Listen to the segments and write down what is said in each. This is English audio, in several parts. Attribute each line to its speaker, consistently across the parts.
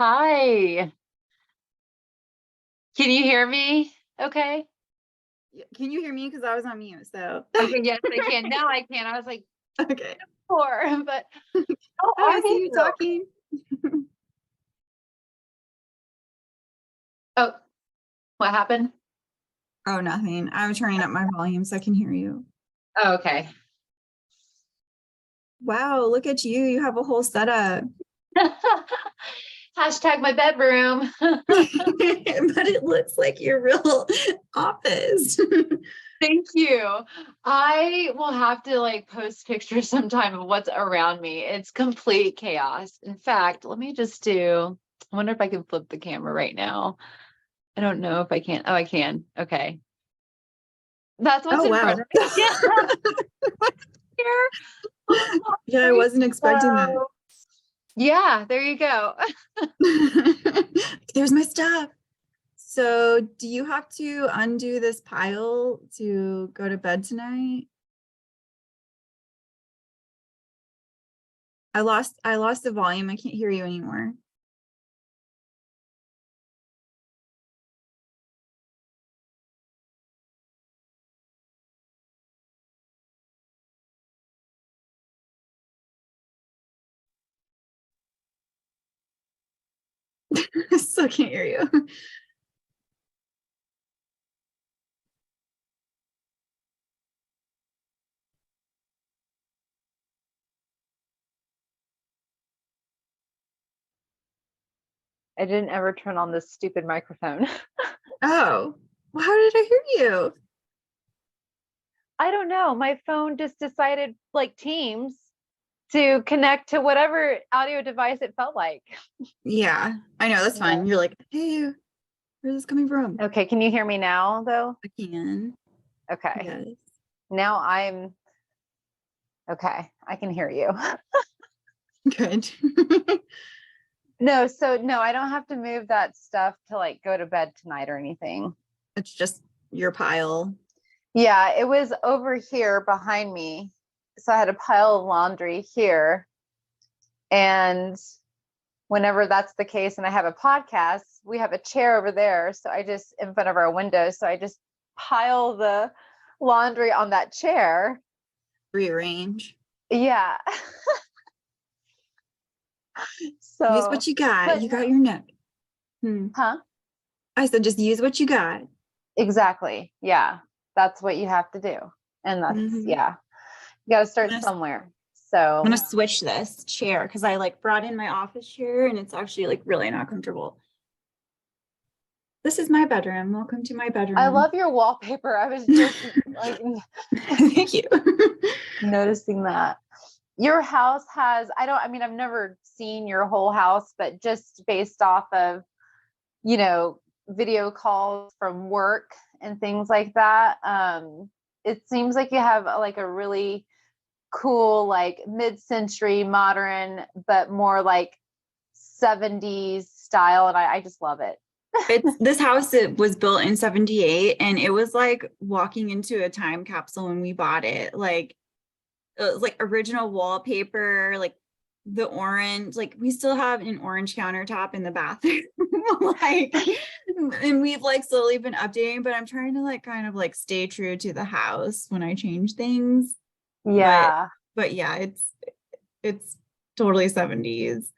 Speaker 1: Hi. Can you hear me? Okay.
Speaker 2: Can you hear me? Because I was on mute, so.
Speaker 1: Okay, yes, I can. Now I can. I was like,
Speaker 2: Okay.
Speaker 1: poor, but how
Speaker 2: Oh,
Speaker 1: are
Speaker 2: I see you
Speaker 1: you?
Speaker 2: talking.
Speaker 1: Oh, what happened?
Speaker 2: Oh, nothing. I'm turning up my volume so I can hear you.
Speaker 1: Oh, okay.
Speaker 2: Wow, look at you. You have a whole setup.
Speaker 1: Hashtag my bedroom.
Speaker 2: But it looks like your real office.
Speaker 1: Thank you. I will have to post pictures sometime of what's around me. It's complete chaos. In fact, let me just I wonder if I can flip the camera right now. I don't know if I can. Oh, I can. Okay. That's what's
Speaker 2: Oh,
Speaker 1: in
Speaker 2: wow.
Speaker 1: front of me. Yeah. Here.
Speaker 2: Yeah, I wasn't expecting that.
Speaker 1: So, yeah, there you go.
Speaker 2: There's my stuff. So, do you have to undo this pile to go to bed tonight? I lost the volume. I can't hear you anymore. I still can't hear you.
Speaker 1: I didn't ever turn on this stupid microphone.
Speaker 2: Oh, well, how did I hear you?
Speaker 1: I don't know. My phone just decided, like Teams, to connect to whatever audio device it felt like.
Speaker 2: Yeah, I know, that's
Speaker 1: Yeah.
Speaker 2: fine. You're like, hey, where's this coming from?
Speaker 1: Okay, can you hear me now, though?
Speaker 2: I can.
Speaker 1: Okay.
Speaker 2: Yes.
Speaker 1: Now okay. I can hear you.
Speaker 2: Good.
Speaker 1: No, I don't have to move that stuff to go to bed tonight or anything.
Speaker 2: It's just your pile.
Speaker 1: Yeah, it was over here behind me. So I had a pile of laundry here. And whenever that's the case and I have a podcast, we have a chair over there. So I just, in front of our window. So I just pile the laundry on that chair.
Speaker 2: Rearrange.
Speaker 1: Yeah.
Speaker 2: Use
Speaker 1: So,
Speaker 2: what you got.
Speaker 1: but
Speaker 2: You got your note.
Speaker 1: huh?
Speaker 2: I said, just use what you got.
Speaker 1: Exactly. Yeah. That's what you have to do. And that's, yeah, you got to start somewhere. So
Speaker 2: I'm gonna switch this chair because I brought in my office chair and it's actually really not comfortable. This is my bedroom. Welcome to my bedroom.
Speaker 1: I love your wallpaper. I was just
Speaker 2: Thank you.
Speaker 1: noticing that. Your house has, I've never seen your whole house, but just based off of, video calls from work and things like that. It seems like you have a really cool, mid-century modern, but more 70s style. And I just love it.
Speaker 2: This house, it was built in 78 and it was like walking into a time capsule when we bought it. It was original wallpaper, the orange, we still have an orange countertop in the bathroom. And we've slowly been updating, but I'm trying to kind of stay true to the house when I change things.
Speaker 1: Yeah.
Speaker 2: But yeah, it's totally 70s.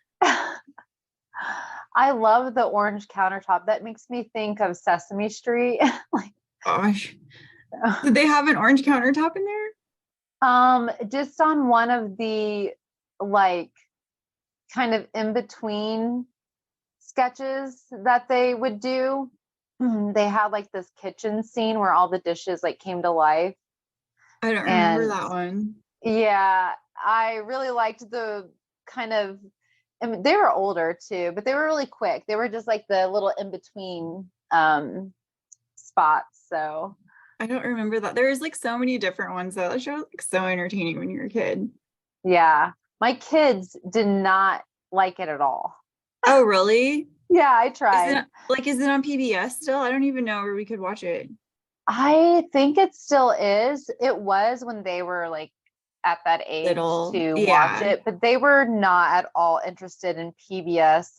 Speaker 1: I love the orange countertop. That makes me think of Sesame Street.
Speaker 2: Gosh. Did they have an orange countertop in there?
Speaker 1: Just on one of the kind of in between sketches that they would do, they had this kitchen scene where all the dishes came to life.
Speaker 2: I don't remember that one.
Speaker 1: Yeah, I really liked the kind of, they were older too, but they were really quick. They were just the little in between spots. So
Speaker 2: I don't remember that. There's so many different ones that show so entertaining when you're a kid.
Speaker 1: Yeah, my kids did not like it at all.
Speaker 2: Oh, really?
Speaker 1: Yeah, I tried.
Speaker 2: Is it on PBS still? I don't even know where we could watch it.
Speaker 1: I think it still is. It was when they were at that age to watch it, but they were not at all interested in PBS.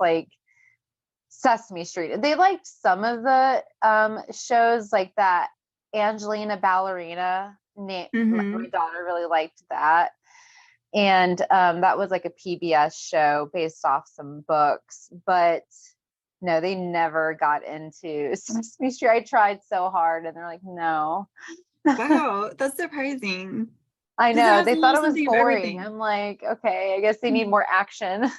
Speaker 1: Sesame Street. They liked some of the shows like that. Angelina Ballerina. My
Speaker 2: Mm-hmm.
Speaker 1: daughter really liked that. And that was like a PBS show based off some books. But no, they never got into Sesame Street. I tried so hard and they're like, no.
Speaker 2: Wow, that's surprising.
Speaker 1: I
Speaker 2: Because it
Speaker 1: know.
Speaker 2: has
Speaker 1: They
Speaker 2: a
Speaker 1: thought
Speaker 2: little
Speaker 1: it was
Speaker 2: something of
Speaker 1: boring.
Speaker 2: everything.
Speaker 1: I'm like, okay, I guess they need more action.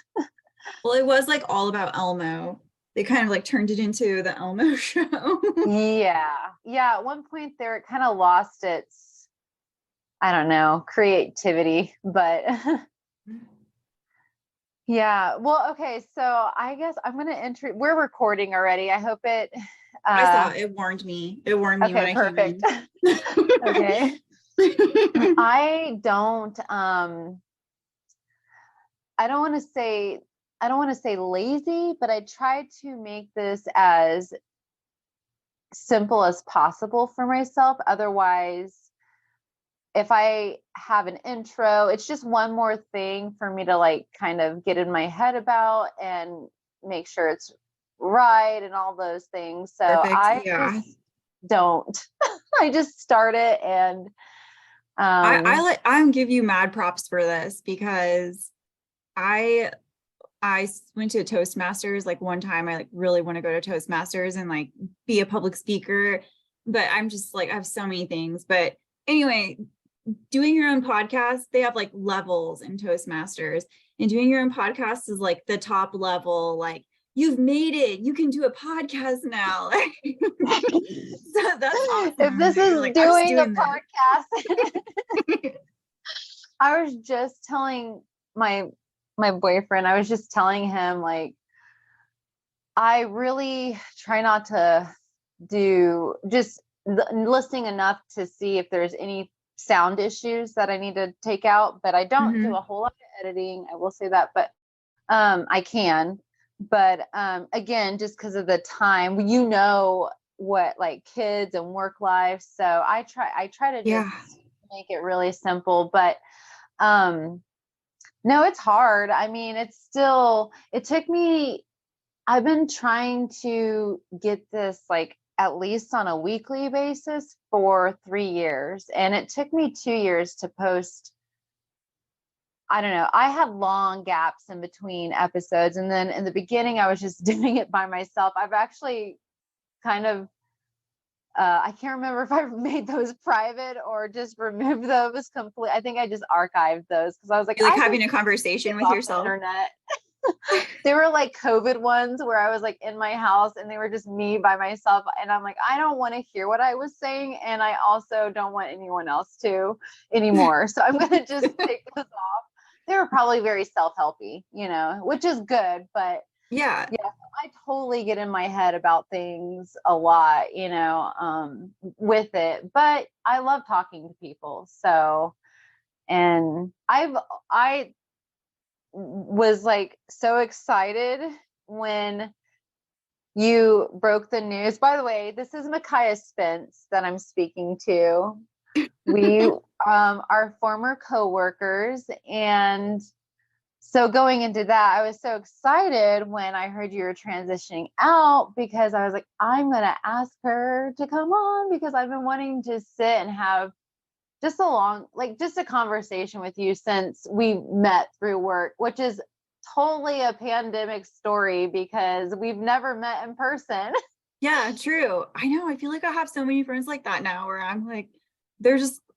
Speaker 2: Well, it was like all about Elmo. They kind of like turned it into the Elmo show.
Speaker 1: Yeah. Yeah. At one point there, it kind of lost its, I don't know, creativity, but yeah. Well, okay. So I guess I'm going to enter, we're recording already. I hope it,
Speaker 2: I saw it warned me. It warned me when
Speaker 1: okay,
Speaker 2: I came
Speaker 1: perfect.
Speaker 2: in.
Speaker 1: Okay. I don't, I don't want to say, I don't want to say lazy, but I try to make this as simple as possible for myself. Otherwise, if I have an intro, it's just one more thing for me to like kind of get in my head about and make sure it's right and all those things. So
Speaker 2: Perfect.
Speaker 1: I
Speaker 2: Yeah.
Speaker 1: just don't. I just start it and
Speaker 2: I'm give you mad props for this because I went to Toastmasters like one time. I like really want to go to Toastmasters and like be a public speaker, but I'm just like I have so many things. But anyway, doing your own podcast, they have like levels in Toastmasters, and doing your own podcast is like the top level. Like you've made it, you can do a podcast now. So that's awesome.
Speaker 1: if this is
Speaker 2: like,
Speaker 1: doing a
Speaker 2: this.
Speaker 1: podcast, I was just telling my boyfriend, I was just telling him like I really try not to do just listening enough to see if there's any sound issues that I need to take out, but I don't do a whole lot of editing. I will say that, but I can. But again, just because of the time, you know what like kids and work life. So I try to just make it really simple. But no, it's hard. I mean, it took me, I've been trying to get this like at least on a weekly basis for 3 years. And it took me 2 years to post. I don't know. I had long gaps in between episodes. And then in the beginning, I was just doing it by myself. I've actually kind of, I can't remember if I made those private or just removed those completely. I think I just archived those because I was like,
Speaker 2: You like
Speaker 1: I
Speaker 2: having a conversation with
Speaker 1: off
Speaker 2: yourself.
Speaker 1: the internet. They were like COVID ones where I was like in my house and they were just me by myself. And I'm like, I don't want to hear what I was saying. And I also don't want anyone else to anymore. So I'm going to just take those off. They were probably very self-helpy, you know, which is good. But
Speaker 2: Yeah.
Speaker 1: I totally get in my head about things a lot, you know, with it. But I love talking to people. So, and I was like so excited when you broke the news. By the way, this is Macaiah Spence that I'm speaking to. We are former coworkers, and so going into that, I was so excited when I heard you were transitioning out because I was like, I'm gonna ask her to come on because I've been wanting to sit and have just just a conversation with you since we met through work, which is totally a pandemic story because we've never met in person.
Speaker 2: Yeah, true. I know. I feel like I have so many friends like that now where I'm like,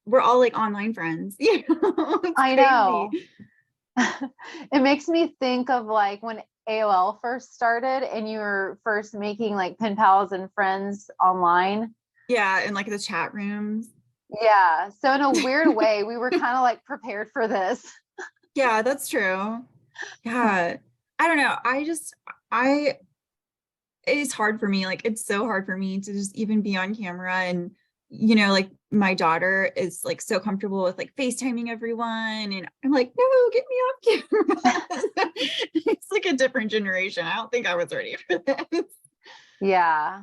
Speaker 2: we're all like online friends. You know,
Speaker 1: I know. It makes me think of like when AOL first started and you were first making like pen pals and friends online.
Speaker 2: Yeah, in like the chat rooms.
Speaker 1: Yeah. So in a weird way, we were kind of like prepared for this.
Speaker 2: Yeah, that's true. Yeah. I don't know. It's hard for me. Like it's so hard for me to just even be on camera and you know, like my daughter is like so comfortable with like FaceTiming everyone. And I'm like, no, get me off camera. It's like a different generation. I don't think I was ready for this.
Speaker 1: Yeah.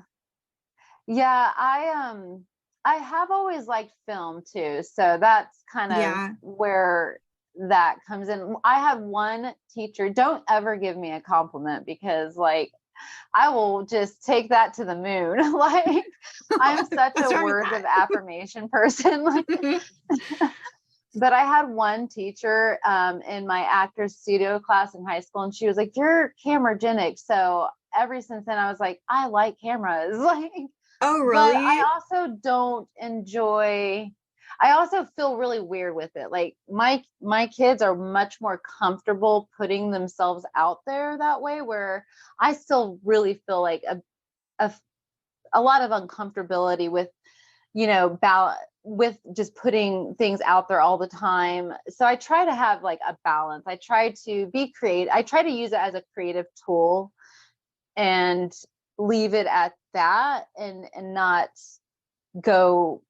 Speaker 1: Yeah. I have always liked film too. So that's kind of where that comes in. I had one teacher, don't ever give me a compliment because like I will just take that to the moon. Like, I'm such
Speaker 2: What's
Speaker 1: a
Speaker 2: wrong with
Speaker 1: words of
Speaker 2: that?
Speaker 1: affirmation person. Like, but I had one teacher in my actor's studio class in high school, and she was like, "You're cameragenic." So ever since then, I was like, I like cameras. Like,
Speaker 2: Oh,
Speaker 1: but
Speaker 2: really?
Speaker 1: I also don't enjoy. I also feel really weird with it. Like, my kids are much more comfortable putting themselves out there that way, where I still really feel like a, a lot of uncomfortability with, with just putting things out there all the time. So I try to have like a balance. I try to be creative. I try to use it as a creative tool and leave it at that, and not go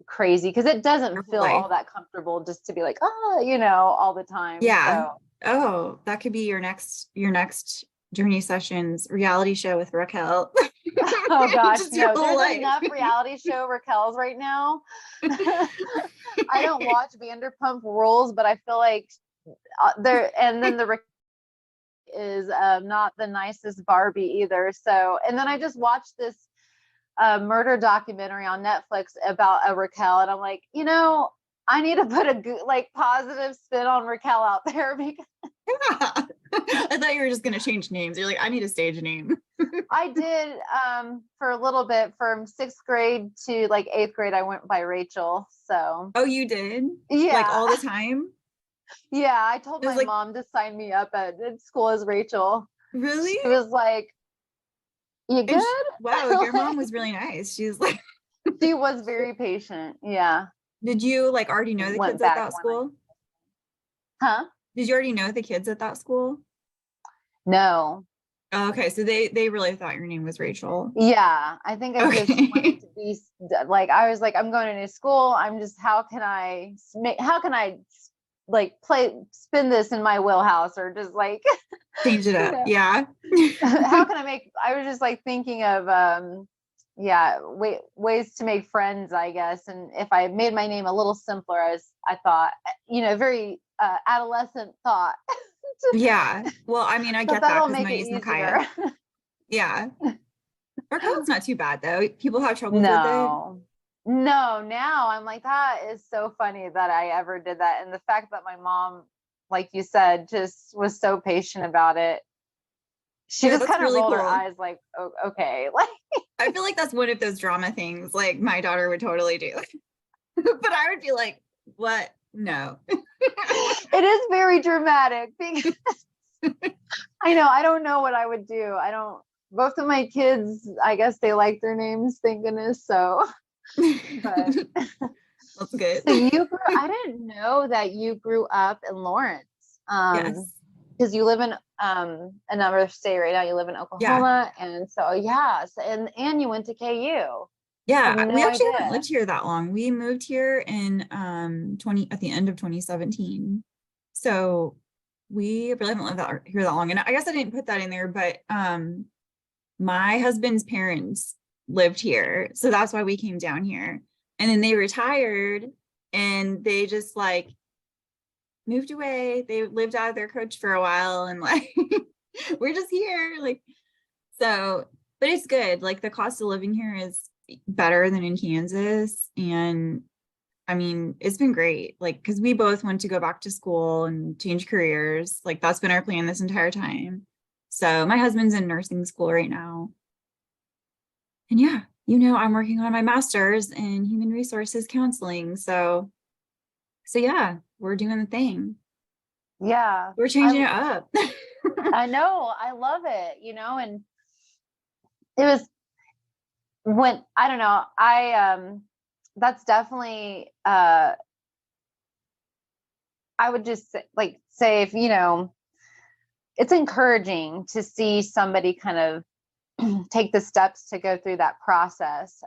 Speaker 1: crazy, because it doesn't
Speaker 2: Your whole
Speaker 1: feel
Speaker 2: life.
Speaker 1: all that comfortable just to be like, oh, all the time.
Speaker 2: Yeah.
Speaker 1: So
Speaker 2: Oh, that could be your next journey sessions reality show with Raquel.
Speaker 1: oh gosh,
Speaker 2: Just your
Speaker 1: no,
Speaker 2: whole
Speaker 1: there's
Speaker 2: life.
Speaker 1: enough reality show Raquel's right now. I don't watch Vanderpump Rules, but I feel like there, and then the is not the nicest Barbie either. So, and then I just watched this murder documentary on Netflix about a Raquel, and I'm like, I need to put a like positive spin on Raquel out there, because
Speaker 2: Yeah. I thought you were just gonna change names. You're like, I need a stage name.
Speaker 1: I did for a little bit from 6th grade to like 8th grade. I went by Rachel. So
Speaker 2: Oh, you did? Like
Speaker 1: yeah,
Speaker 2: all the time?
Speaker 1: yeah. I told
Speaker 2: It was
Speaker 1: my
Speaker 2: like,
Speaker 1: mom to sign me up at school as Rachel.
Speaker 2: really?
Speaker 1: She was like, "You
Speaker 2: And
Speaker 1: good?"
Speaker 2: wow, your mom
Speaker 1: Like,
Speaker 2: was really nice. She's like,
Speaker 1: she was very patient. Yeah,
Speaker 2: did you like already know the
Speaker 1: went
Speaker 2: kids at
Speaker 1: back
Speaker 2: that
Speaker 1: when I,
Speaker 2: school?
Speaker 1: huh?
Speaker 2: Did you already know the kids at that school?
Speaker 1: No.
Speaker 2: Oh, okay, so they really thought your name was Rachel.
Speaker 1: Yeah, I think I just wanted
Speaker 2: Okay.
Speaker 1: to be like, I was like, I'm going to new school. I'm just, how can I like spin this in my wheelhouse, or just like,
Speaker 2: Change it
Speaker 1: you
Speaker 2: up.
Speaker 1: know,
Speaker 2: Yeah.
Speaker 1: how can I was just like thinking of, yeah, ways to make friends, I guess. And if I made my name a little simpler, as I thought, very adolescent thought,
Speaker 2: Yeah. Well, I mean, I
Speaker 1: but
Speaker 2: get that
Speaker 1: that'll
Speaker 2: because
Speaker 1: make
Speaker 2: my
Speaker 1: it
Speaker 2: name's
Speaker 1: easier.
Speaker 2: Macaiah. Yeah. Raquel's not too bad though. People have troubles with it.
Speaker 1: No, no, now I'm like, that is so funny that I ever did that. And the fact that my mom, like you said, just was so patient about it. She
Speaker 2: Yeah,
Speaker 1: just
Speaker 2: that's
Speaker 1: kind of
Speaker 2: really
Speaker 1: rolled her
Speaker 2: cool.
Speaker 1: eyes like, oh, okay. Like,
Speaker 2: I feel like that's one of those drama things like my daughter would totally do. But I would be like, what? No.
Speaker 1: it is very dramatic, because I know, I don't know what I would do. I don't, both of my kids, I guess they like their names, thank goodness. So, but
Speaker 2: That's good.
Speaker 1: so I didn't know that you grew up in Lawrence.
Speaker 2: Yes.
Speaker 1: Because you live in another state right now. You live in
Speaker 2: Yeah.
Speaker 1: Oklahoma, and so yes, and you went to KU. Had
Speaker 2: Yeah. We
Speaker 1: no
Speaker 2: actually
Speaker 1: idea.
Speaker 2: haven't lived here that long. We moved here in 20 at the end of 2017. So we really haven't lived here that long. And I guess I didn't put that in there, but my husband's parents lived here. So that's why we came down here. And then they retired and they just like moved away. They lived out of their coach for a while and like we're just here. Like, so, but it's good. Like the cost of living here is better than in Kansas. And I mean, it's been great. Like, because we both want to go back to school and change careers. Like that's been our plan this entire time. So my husband's in nursing school right now. And yeah, I'm working on my master's in human resources counseling. So yeah, we're doing the thing.
Speaker 1: Yeah,
Speaker 2: We're changing it up.
Speaker 1: I know, I love it. And it was, when I don't know, that's definitely I would just say, if it's encouraging to see somebody kind of take the steps to go through that process,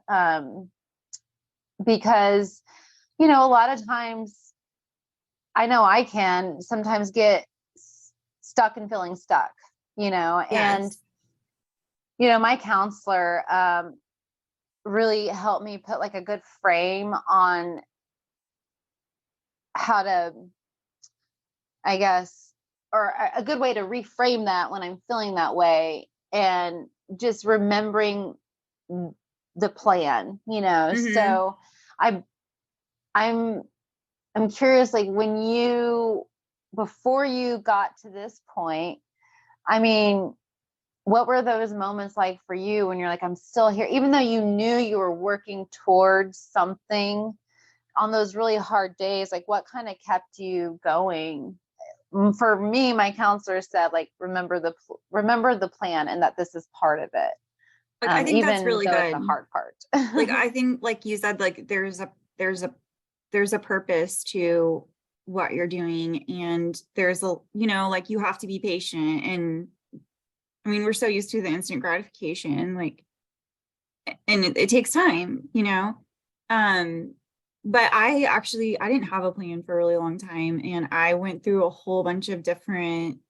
Speaker 1: because a lot of times, I know I can sometimes get stuck and feeling stuck, and
Speaker 2: Yes.
Speaker 1: my counselor really helped me put like a good frame on how to, I guess, or a good way to reframe that when I'm feeling that way. and just remembering the plan, you know.
Speaker 2: Mm-hmm.
Speaker 1: So I I'm I'm curious, like before you got to this point, I mean, what were those moments like for you when you're like, I'm still here, even though you knew you were working towards something on those really hard days? Like, what kind of kept you going? For me, my counselor said, like, remember the plan, and that this is part of it,
Speaker 2: Like, I think that's
Speaker 1: even
Speaker 2: really
Speaker 1: though it's a
Speaker 2: good.
Speaker 1: hard part.
Speaker 2: Like, I think, like you said, like there's a purpose to what you're doing, and there's a, you know, like you have to be patient. And I mean, we're so used to the instant gratification, like, and it takes time, you know. Um, but I didn't have a plan for a really long time, and I went through a whole bunch of different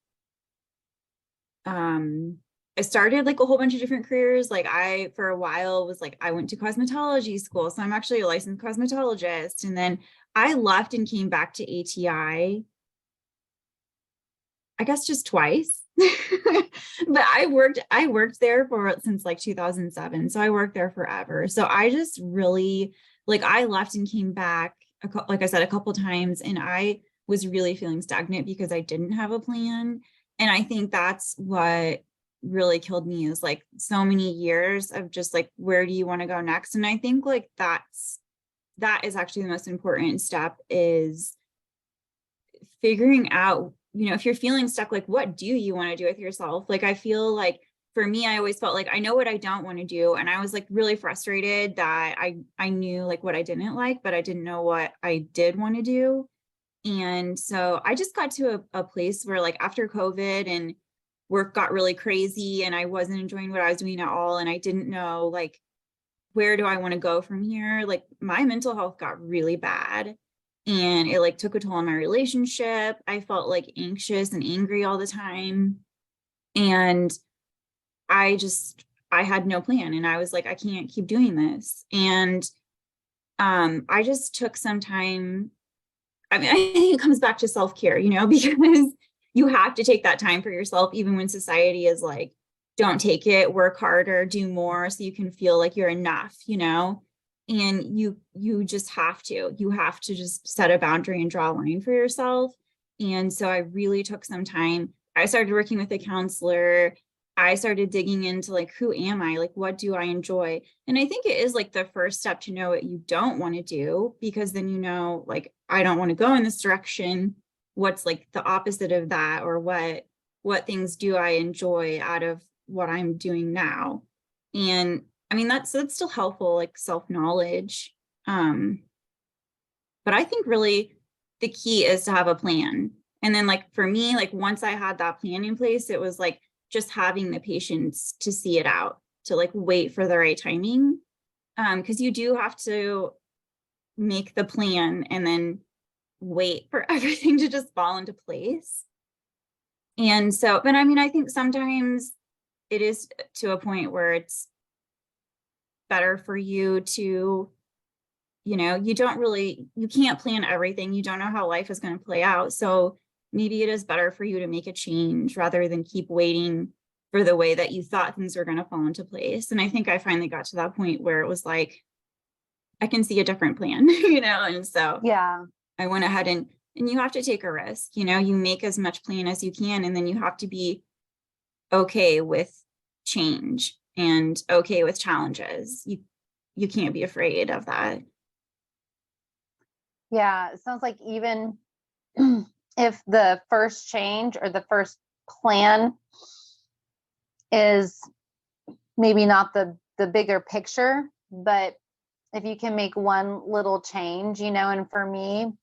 Speaker 2: um I started like a whole bunch of different careers. Like, I for a while was like, I went to cosmetology school, so I'm actually a licensed cosmetologist. And then I left and came back to ATI, I guess just twice. But I worked there for since like 2007. So I worked there forever. So I just really, like, I left and came back, like I said, a couple times, and I was really feeling stagnant because I didn't have a plan. And I think that's what really killed me, is like so many years of just like, where do you want to go next? And I think like that is actually the most important step, is figuring out, you know, if you're feeling stuck, like, what do you want to do with yourself? Like, I feel like for me, I always felt like I know what I don't want to do. And I was like really frustrated that I knew like what I didn't like, but I didn't know what I did want to do. And so I just got to a place where, like, after COVID and work got really crazy and I wasn't enjoying what I was doing at all, and I didn't know, like, where do I want to go from here? Like, my mental health got really bad, and it like took a toll on my relationship. I felt like anxious and angry all the time. And I had no plan, and I was like, I can't keep doing this. And I just took some time. I mean, I think it comes back to self-care, you know, because you have to take that time for yourself, even when society is like, don't take it, work harder, do more so you can feel like you're enough, you know. And you just you have to just set a boundary and draw a line for yourself. And so I really took some time. I started working with a counselor. I started digging into like, who am I? Like, what do I enjoy? And I think it is like the first step to know what you don't want to do, because then, you know, like, I don't want to go in this direction. What's like the opposite of that? Or what things do I enjoy out of what I'm doing now? And I mean, that's still helpful, like self-knowledge. But I think really the key is to have a plan. And then, like, for me, like, once I had that plan in place, it was like just having the patience to see it out, to like wait for the right timing. Because you do have to make the plan and then wait for everything to just fall into place. And so, but I mean, I think sometimes it is to a point where it's better for you to, you know, you can't plan everything. You don't know how life is going to play out. So maybe it is better for you to make a change rather than keep waiting for the way that you thought things were going to fall into place. And I think I finally got to that point where it was like, I can see a different plan, you know? And so
Speaker 1: Yeah.
Speaker 2: I went ahead and you have to take a risk, you know, you make as much plan as you can, and then you have to be okay with change and okay with challenges. You can't be afraid of that.
Speaker 1: Yeah. It sounds like even if the first change or the first plan is maybe not the bigger picture, but if you can make one little change, you know. And for me, I'm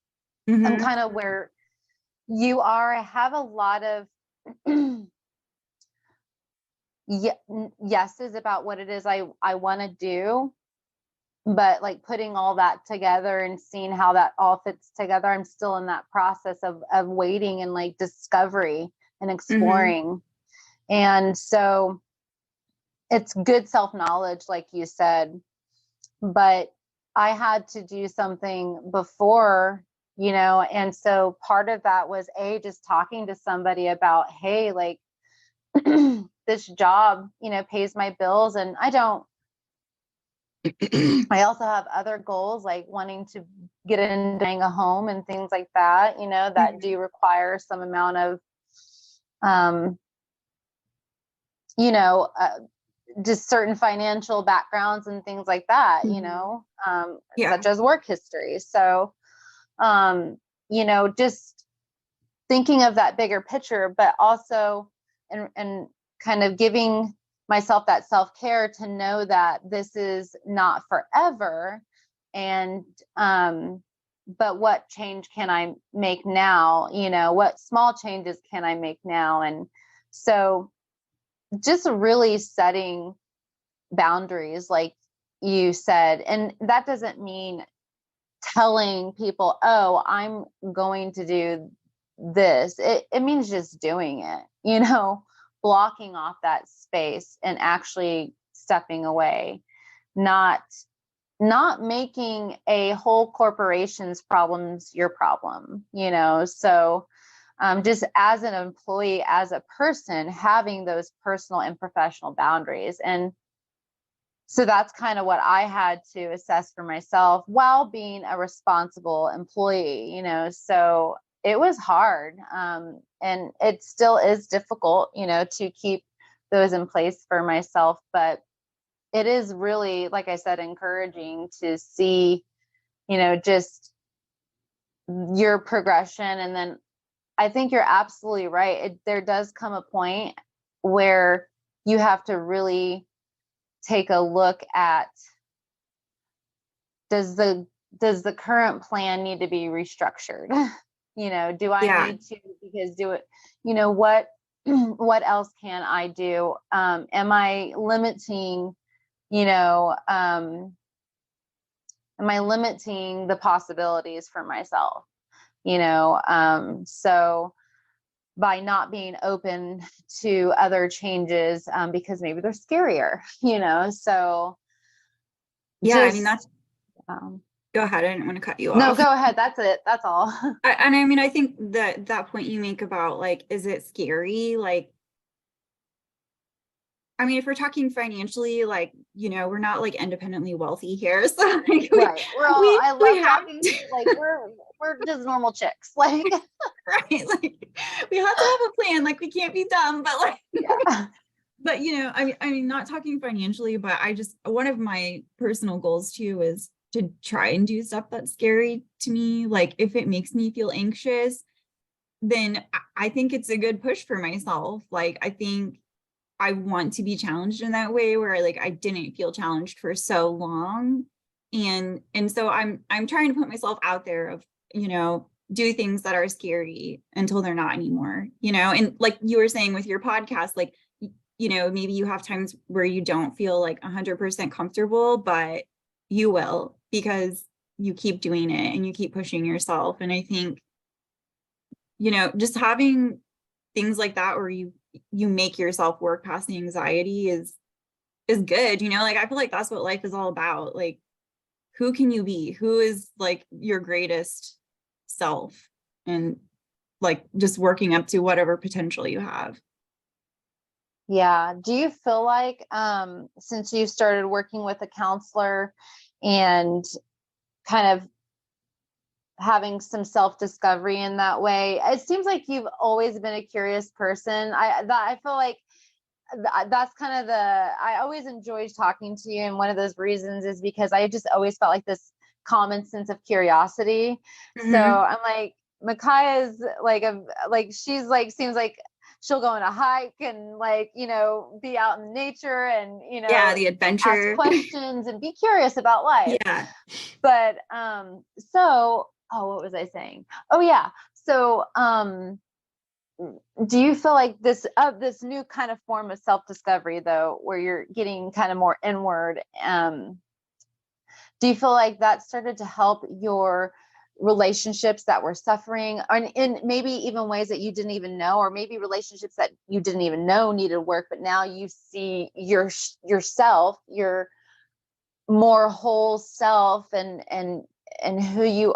Speaker 2: Mm-hmm.
Speaker 1: kind of where you are. I have a lot of yeses about what it is I want to do, but like putting all that together and seeing how that all fits together, I'm still in that process of waiting and like discovery and
Speaker 2: Mm-hmm.
Speaker 1: exploring. And so it's good self-knowledge, like you said, but I had to do something before, you know. And so part of that was just talking to somebody about, hey, like, this job, pays my bills, and I also have other goals, like wanting to get into buying a home and things like that, that do require some amount of, you know, uh, just certain financial backgrounds and things like that,
Speaker 2: Yeah.
Speaker 1: such as work history. So, just thinking of that bigger picture, but also, and kind of giving myself that self-care to know that this is not forever. And, but what change can I make now? What small changes can I make now? And so just really setting boundaries, like you said, and that doesn't mean telling people, oh, I'm going to do this. It means just doing it, blocking off that space and actually stepping away, not making a whole corporation's problems your problem, so just as an employee, as a person, having those personal and professional boundaries. And so that's kind of what I had to assess for myself while being a responsible employee, so it was hard. And it still is difficult, to keep those in place for myself. But it is really, like I said, encouraging to see, just your progression. And then I think you're absolutely right. There does come a point where you have to really take a look at, does the current plan need to be restructured? Do I need to, because what else can I do? Am I limiting, am I limiting the possibilities for myself? So by not being open to other changes, because maybe they're scarier, so
Speaker 2: Yeah. I mean,
Speaker 1: just,
Speaker 2: go ahead. I didn't want to cut you
Speaker 1: no,
Speaker 2: off.
Speaker 1: go ahead. That's it. That's all.
Speaker 2: And I mean, I think that point you make about, like, is it scary? Like, I mean, if we're talking financially, like, we're not like independently wealthy here. So like
Speaker 1: Right. I
Speaker 2: we
Speaker 1: love
Speaker 2: have
Speaker 1: talking to, like, we're just normal chicks. Like,
Speaker 2: right. Like we have to have a plan. Like we can't be dumb, but like,
Speaker 1: yeah.
Speaker 2: but I mean, not talking financially, but one of my personal goals too is to try and do stuff that's scary to me. Like if it makes me feel anxious, then I think it's a good push for myself. Like I think I want to be challenged in that way where like I didn't feel challenged for so long. And so I'm trying to put myself out there of, do things that are scary until they're not anymore, and like you were saying with your podcast, like, maybe you have times where you don't feel like 100% comfortable, but you will, because you keep doing it and you keep pushing yourself. And I think, just having things like that where you make yourself work past the anxiety is good. Like I feel like that's what life is all about. Like, who can you be? Who is like your greatest self? And like just working up to whatever potential you have.
Speaker 1: Yeah. Do you feel like, since you started working with a counselor and kind of having some self-discovery in that way, it seems like you've always been a curious person. I feel like that's kind of I always enjoyed talking to you. And one of those reasons is because I just always felt like this common sense of curiosity. So
Speaker 2: Mm-hmm.
Speaker 1: I'm like, Macaiah's she's like, seems like she'll go on a hike and like, be out in nature and,
Speaker 2: Yeah, the
Speaker 1: ask
Speaker 2: adventure.
Speaker 1: questions and be curious about life.
Speaker 2: Yeah.
Speaker 1: But, so, oh, what was I saying? Oh yeah. So, do you feel like this new kind of form of self-discovery, though, where you're getting kind of more inward, do you feel like that started to help your relationships that were suffering, or in maybe even ways that you didn't even know, or maybe relationships that you didn't even know needed work, but now you see yourself, your more whole self, and who you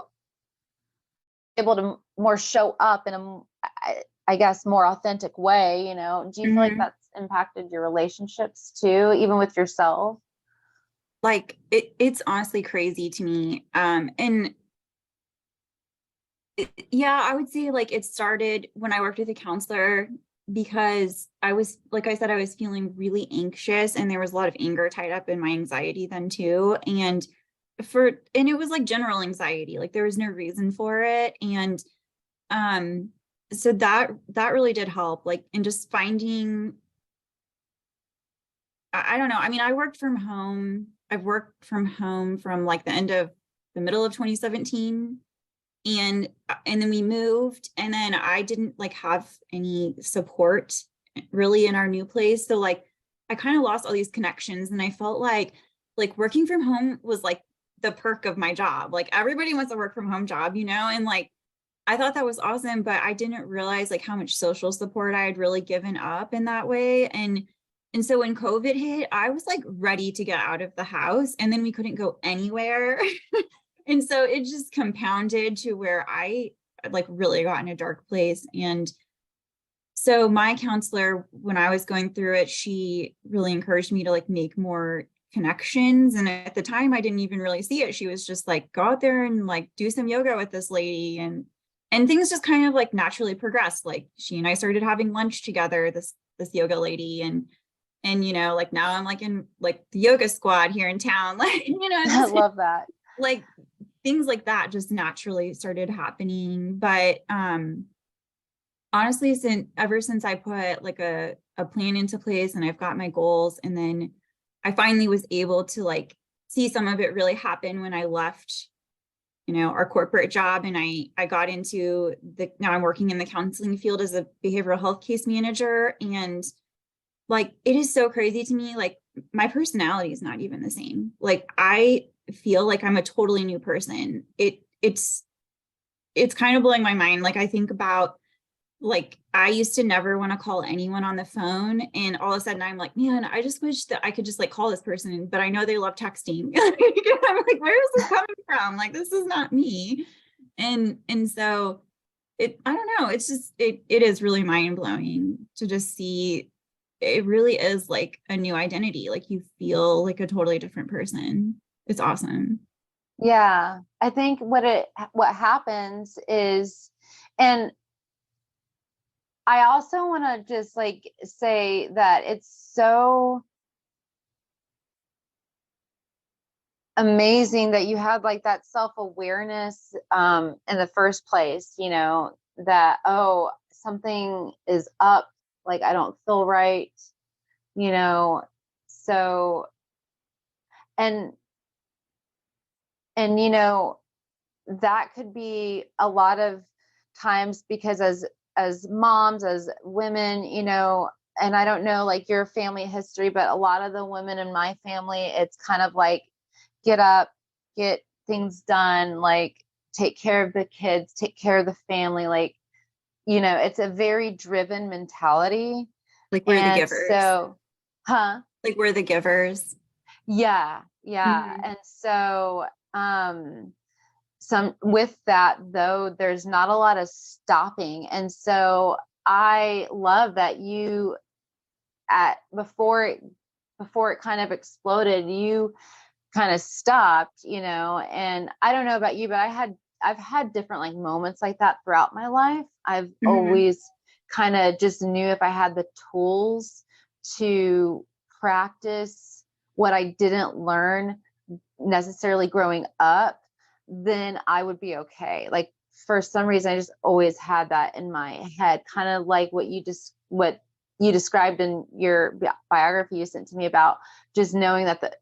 Speaker 1: able to more show up in I guess, more authentic way, you know. Do you feel like
Speaker 2: Mhm.
Speaker 1: that's impacted your relationships too, even with yourself?
Speaker 2: Like it's honestly crazy to me. And yeah, I would say like it started when I worked with a counselor because I was, like I said, I was feeling really anxious and there was a lot of anger tied up in my anxiety then too. And it was like general anxiety, like there was no reason for it. And um, so that really did help, like in just finding, I don't know. I mean, I worked from home. I've worked from home from like the middle of 2017 and then we moved and then I didn't like have any support really in our new place, so like I kind of lost all these connections and I felt like working from home was like the perk of my job. Like everybody wants a work from home job, you know, and like I thought that was awesome, but I didn't realize like how much social support I had really given up in that way. And so when COVID hit, I was like ready to get out of the house and then we couldn't go anywhere. And so it just compounded to where I like really got in a dark place. And so my counselor, when I was going through it, she really encouraged me to like make more connections. And at the time I didn't even really see it. She was just like, go out there and like do some yoga with this lady. And things just kind of like naturally progressed. Like she and I started having lunch together, this yoga lady. And you know, like now I'm like in like the yoga squad here in town. Like, you know,
Speaker 1: I
Speaker 2: just
Speaker 1: love that.
Speaker 2: like things like that just naturally started happening. But honestly, ever since I put like a plan into place and I've got my goals, and then I finally was able to like see some of it really happen when I left, you know, our corporate job, and I got into the, now I'm working in the counseling field as a behavioral health case manager. And like it is so crazy to me, like my personality is not even the same. Like I feel like I'm a totally new person. It's kind of blowing my mind. Like I think about, like I used to never want to call anyone on the phone, and all of a sudden I'm like, man, I just wish that I could just like call this person, but I know they love texting. I'm like, where is this coming from? Like this is not me. And so I don't know, it's just it is really mind blowing to just see it really is like a new identity. Like you feel like a totally different person. It's awesome.
Speaker 1: Yeah. I think what happens is, and I also want to just like say that it's so amazing that you had like that self-awareness in the first place, you know, that, oh, something is up, like I don't feel right, you know. So, and you know, that could be a lot of times because as moms, as women, you know, and I don't know like your family history, but a lot of the women in my family, it's kind of like get up, get things done, like take care of the kids, take care of the family, like, you know, it's a very driven mentality.
Speaker 2: Like we're the
Speaker 1: And
Speaker 2: givers.
Speaker 1: so, huh?
Speaker 2: Like we're the givers.
Speaker 1: Yeah, yeah.
Speaker 2: Mhm.
Speaker 1: And so, some with that though, there's not a lot of stopping. And so I love that you at before it kind of exploded, you kind of stopped, you know. And I don't know about you, but I've had different like moments like that throughout my life. I've
Speaker 2: Mhm.
Speaker 1: always kind of just knew if I had the tools to practice what I didn't learn necessarily growing up, then I would be okay. Like for some reason, I just always had that in my head, kind of like what you described in your biography you sent to me about just knowing that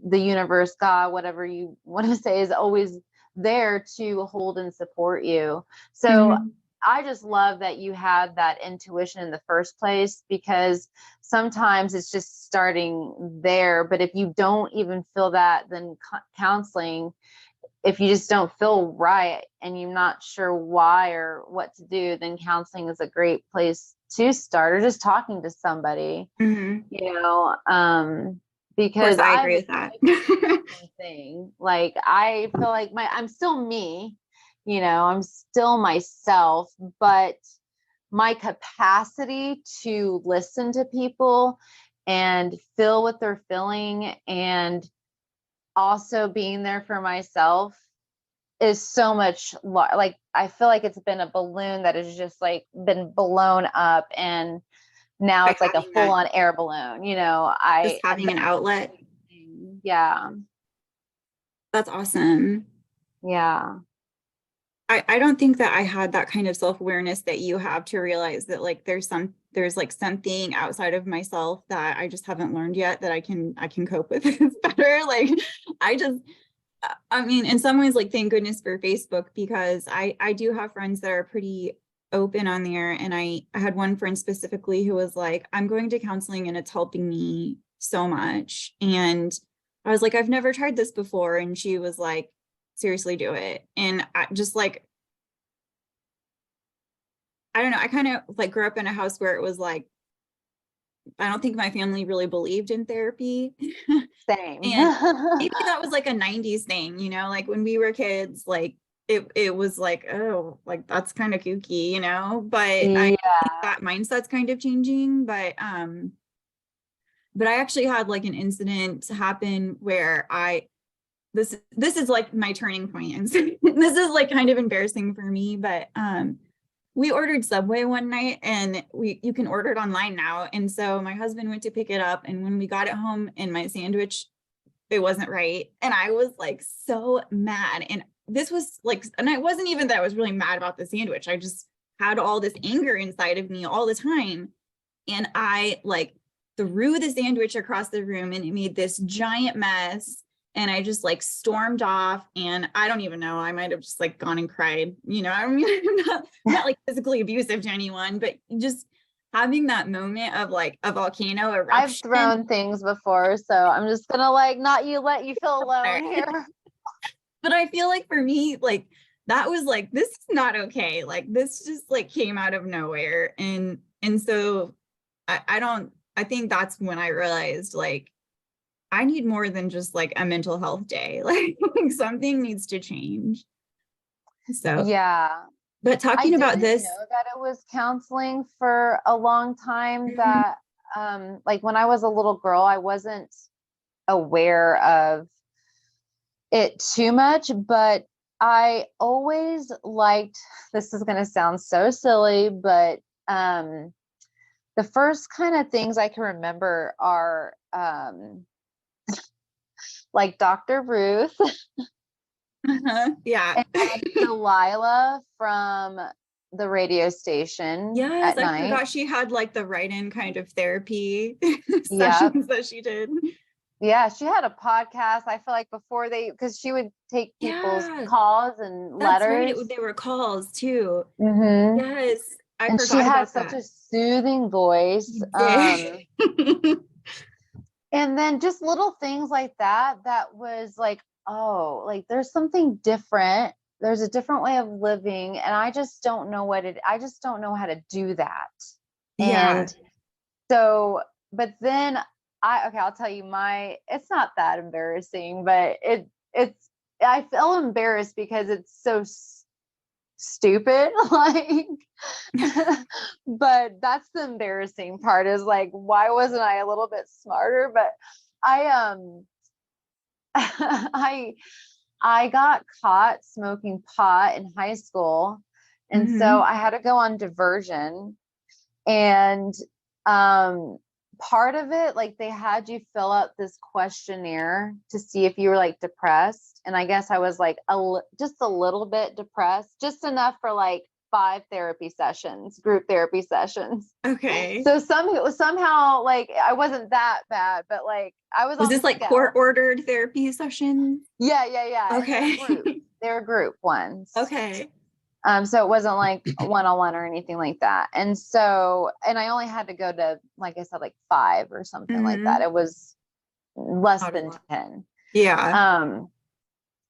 Speaker 1: the universe, God, whatever you want to say, is always there to hold and support you. So
Speaker 2: Mhm.
Speaker 1: I just love that you had that intuition in the first place, because sometimes it's just starting there. But if you don't even feel that, then counseling, if you just don't feel right and you're not sure why or what to do, then counseling is a great place to start, or just talking to somebody,
Speaker 2: Mhm.
Speaker 1: you know,
Speaker 2: Of course,
Speaker 1: because
Speaker 2: I
Speaker 1: I've
Speaker 2: agree with that.
Speaker 1: experienced the same thing. Like I feel like I'm still me, you know, I'm still myself, but my capacity to listen to people and feel what they're feeling, and also being there for myself, is so much like, I feel like it's been a balloon that has just like been blown up, and now
Speaker 2: By
Speaker 1: it's like a
Speaker 2: having
Speaker 1: full
Speaker 2: that,
Speaker 1: on air balloon,
Speaker 2: just having an outlet.
Speaker 1: Yeah.
Speaker 2: That's awesome.
Speaker 1: Yeah.
Speaker 2: I don't think that I had that kind of self-awareness that you have to realize that like there's like something outside of myself that I just haven't learned yet that I can cope with better. Like I mean, in some ways, like thank goodness for Facebook, because I do have friends that are pretty open on there. And I had one friend specifically who was like, I'm going to counseling and it's helping me so much. And I was like, I've never tried this before. And she was like, seriously, do it. And I just like, I don't know, I kind of like grew up in a house where it was like, I don't think my family really believed in therapy.
Speaker 1: Same.
Speaker 2: And maybe that was like a 90s thing, like when we were kids, like it was like, oh, like that's kind of kooky, but I think
Speaker 1: Yeah.
Speaker 2: that mindset's kind of changing. But I actually had like an incident happen where this is like my turning point. And so this is like kind of embarrassing for me, but we ordered Subway one night, and you can order it online now. And so my husband went to pick it up, and when we got it home and my sandwich, it wasn't right. And I was like so mad. And this was like, and I wasn't even that I was really mad about the sandwich. I just had all this anger inside of me all the time. And I like threw the sandwich across the room, and it made this giant mess. And I just like stormed off, and I don't even know, I might have just like gone and cried, I mean, I'm not like physically abusive to anyone, but just having that moment of like a volcano eruption.
Speaker 1: I've thrown things before, so I'm just gonna like not let you feel alone here.
Speaker 2: But I feel like for me, like that was like, this is not okay. Like this just like came out of nowhere. And so I think that's when I realized like I need more than just like a mental health day. Like something needs to change. So
Speaker 1: yeah.
Speaker 2: but talking about this,
Speaker 1: know that it was counseling for a long time. That like when I was a little girl, I wasn't aware of it too much, but I always liked, this is going to sound so silly, but the first kind of things I can remember are like Dr. Ruth.
Speaker 2: Yeah.
Speaker 1: And Delilah from the radio station.
Speaker 2: Yes,
Speaker 1: At
Speaker 2: I
Speaker 1: night.
Speaker 2: forgot she had like the write-in kind of therapy
Speaker 1: Yeah.
Speaker 2: sessions that she did.
Speaker 1: Yeah, she had a podcast. I feel like before because she would take people's calls and
Speaker 2: That's
Speaker 1: letters.
Speaker 2: right. They were calls too.
Speaker 1: Mm-hmm.
Speaker 2: Yes, I
Speaker 1: and
Speaker 2: forgot
Speaker 1: she had
Speaker 2: about
Speaker 1: such
Speaker 2: that.
Speaker 1: a soothing voice. And then just little things like that was like, oh, like there's something different. There's a different way of living, and I just don't know I just don't know how to do that.
Speaker 2: Yeah.
Speaker 1: And so, but then I'll tell you it's not that embarrassing, but I feel embarrassed because it's so stupid. Like, but that's the embarrassing part, is like, why wasn't I a little bit smarter? But I I got caught smoking pot in high school, and so I had to go on diversion. And part of it, like they had you fill out this questionnaire to see if you were like depressed, and I guess I was like just a little bit depressed, just enough for like 5 group therapy sessions.
Speaker 2: Okay.
Speaker 1: So somehow like I wasn't that bad, but like I was
Speaker 2: this like court-ordered therapy session?
Speaker 1: Yeah.
Speaker 2: Okay.
Speaker 1: They're group ones.
Speaker 2: Okay.
Speaker 1: So it wasn't like one-on-one or anything like that. And I only had to go to, like I said, like 5 or something like that. It was less than 10.
Speaker 2: Yeah.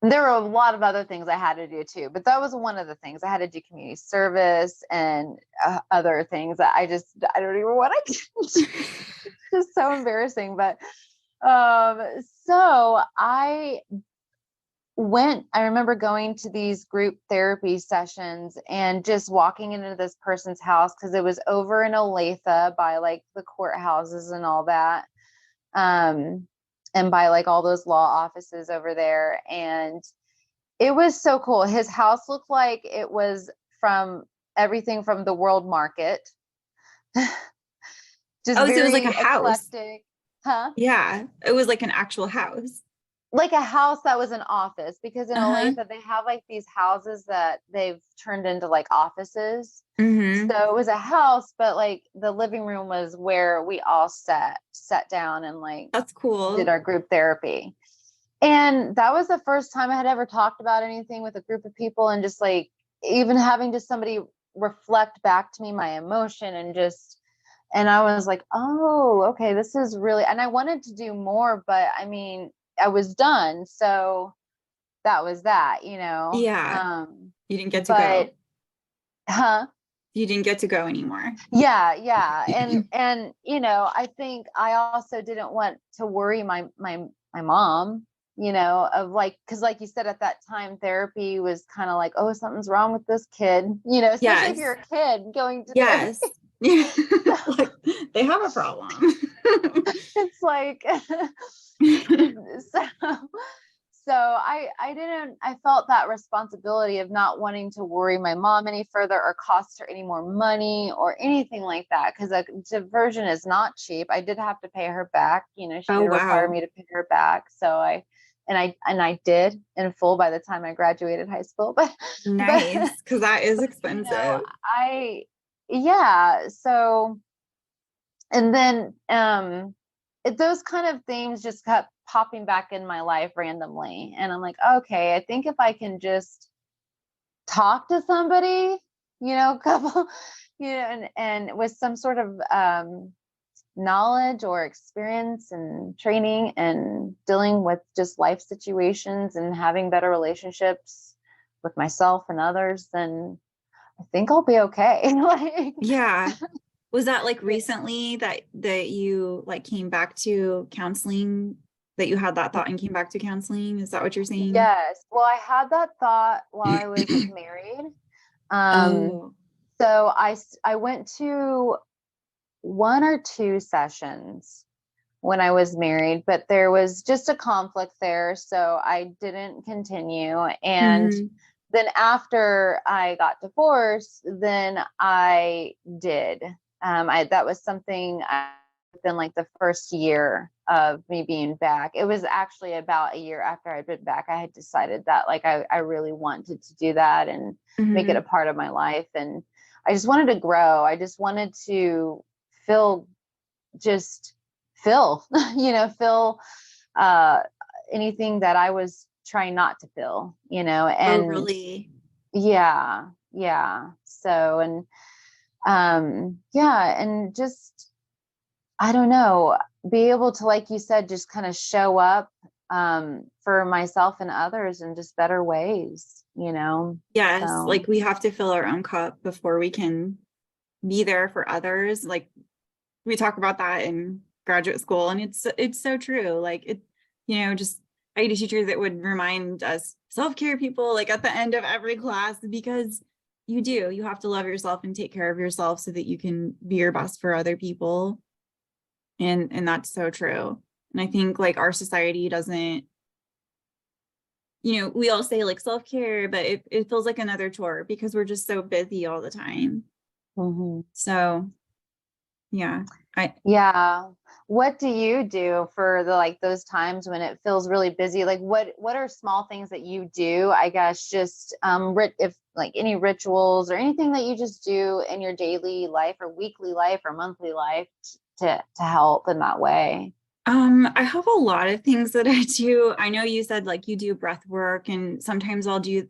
Speaker 1: There were a lot of other things I had to do too, but that was one of the things. I had to do community service and other things that I don't even want to do. It's just so embarrassing. But so I I remember going to these group therapy sessions and just walking into this person's house, because it was over in Olathe by like the courthouses and all that. And by like all those law offices over there. And it was so cool. His house looked like it was from everything from the world market. Just
Speaker 2: Oh, so it was
Speaker 1: very
Speaker 2: like a house.
Speaker 1: eclectic. Huh?
Speaker 2: Yeah, it was like an actual house.
Speaker 1: Like a house that was an office, because in
Speaker 2: Uh-huh.
Speaker 1: Olathe they have like these houses that they've turned into like offices.
Speaker 2: Mm-hmm.
Speaker 1: So it was a house, but like the living room was where we all sat down and like
Speaker 2: That's
Speaker 1: did
Speaker 2: cool.
Speaker 1: our group therapy. And that was the first time I had ever talked about anything with a group of people, and just like even having just somebody reflect back to me my emotion, and I was like, oh, okay, this is really, and I wanted to do more, but I mean, I was done. So that was that,
Speaker 2: Yeah, you didn't get to go.
Speaker 1: but huh?
Speaker 2: You didn't get to go anymore.
Speaker 1: Yeah. And I think I also didn't want to worry my mom, of like, because like you said, at that time therapy was kind of like, oh, something's wrong with this kid, especially if you're
Speaker 2: Yes.
Speaker 1: a kid going to therapy.
Speaker 2: Yes. Yeah. Like they have a problem.
Speaker 1: It's like so I felt that responsibility of not wanting to worry my mom any further or cost her any more money or anything like that, because a diversion is not cheap. I did have to pay her back. She
Speaker 2: Oh,
Speaker 1: did require
Speaker 2: wow.
Speaker 1: me to pay her back, so I did in full by the time I graduated high school. But
Speaker 2: Nice, because that is expensive.
Speaker 1: I yeah, so, and then those kind of themes just kept popping back in my life randomly, and I'm like, okay, I think if I can just talk to somebody, couple, and with some sort of knowledge or experience and training and dealing with just life situations and having better relationships with myself and others, then I think I'll be okay. Like,
Speaker 2: Yeah. Was that like
Speaker 1: yeah.
Speaker 2: recently that you like came back to counseling, that you had that thought and came back to counseling? Is that what you're saying?
Speaker 1: Yes. Well, I had that thought while I was married. Um,
Speaker 2: Oh.
Speaker 1: so I went to one or two sessions when I was married, but there was just a conflict there, so I didn't continue. And
Speaker 2: Hmm.
Speaker 1: then after I got divorced, then I did. That was something within like the first year of me being back. It was actually about a year after I'd been back. I had decided that like I really wanted to do that and make it
Speaker 2: Hmm.
Speaker 1: a part of my life. And I just wanted to grow. I just wanted to feel just feel, feel uh, anything that I was trying not to feel,
Speaker 2: Oh,
Speaker 1: and
Speaker 2: really?
Speaker 1: yeah. So, and yeah, and just, I don't know, be able to, like you said, just kind of show up for myself and others in just better ways.
Speaker 2: Yes,
Speaker 1: So,
Speaker 2: like we have to fill our own cup before we can be there for others. Like we talk about that in graduate school, and it's so true. Like just I had a teacher that would remind us self-care people like at the end of every class, because you have to love yourself and take care of yourself so that you can be your best for other people. And that's so true. And I think like our society doesn't, we all say like self-care, but it feels like another chore because we're just so busy all the time.
Speaker 1: mhm.
Speaker 2: So yeah, I
Speaker 1: Yeah. What do you do for the like those times when it feels really busy? Like what are small things that you do? I guess just if like any rituals or anything that you just do in your daily life or weekly life or monthly life to help in that way.
Speaker 2: I have a lot of things that I do. I know you said like you do breath work, and sometimes I'll do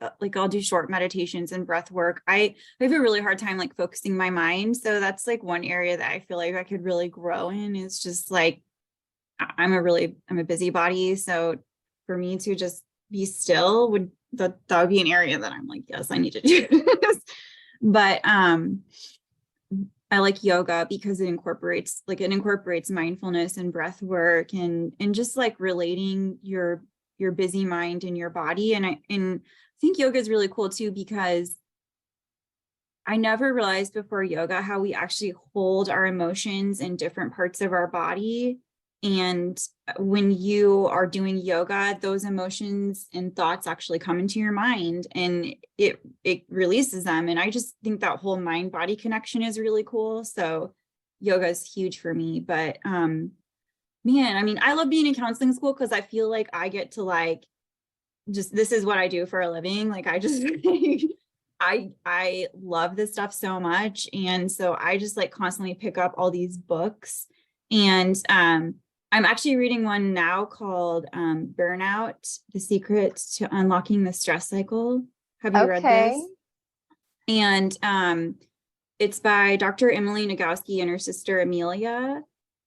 Speaker 2: short meditations and breath work. I have a really hard time like focusing my mind. So that's like one area that I feel like I could really grow in, is just like I'm a busybody. So for me to just be still that would be an area that I'm like, yes, I need to do this. But I like yoga because it incorporates mindfulness and breath work, and just like relating your busy mind and your body. And I think yoga is really cool too, because I never realized before yoga how we actually hold our emotions in different parts of our body. And when you are doing yoga, those emotions and thoughts actually come into your mind and it releases them. And I just think that whole mind body connection is really cool. So yoga is huge for me. But man, I mean, I love being in counseling school because I feel like I get to like, just, this is what I do for a living. Like I just, I love this stuff so much. And so I just like constantly pick up all these books. And I'm actually reading one now called Burnout, The Secret to Unlocking the Stress Cycle. Have you read this? And it's by Dr. Emily Nagoski and her sister Amelia.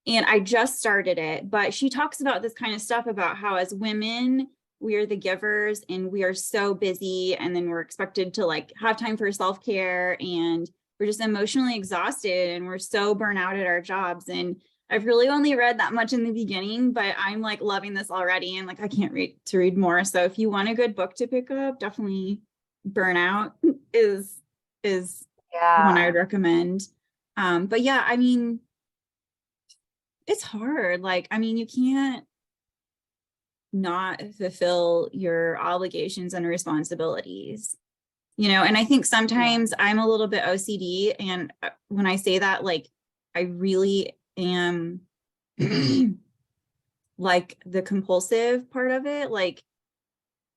Speaker 2: And I just started it, but she talks about this kind of stuff about how as women, we are the givers and we are so busy, and then we're expected to like have time for self-care, and we're just emotionally exhausted and we're so burnt out at our jobs. And I've really only read that much in the beginning, but I'm like loving this already, and like I can't wait to read more. So if you want a good book to pick up, definitely Burnout is one I would recommend. But yeah, I mean, it's hard. Like, I mean, you can't not fulfill your obligations and responsibilities, you know? And I think sometimes I'm a little bit OCD. And when I say that, like, I really am like the compulsive part of it. Like,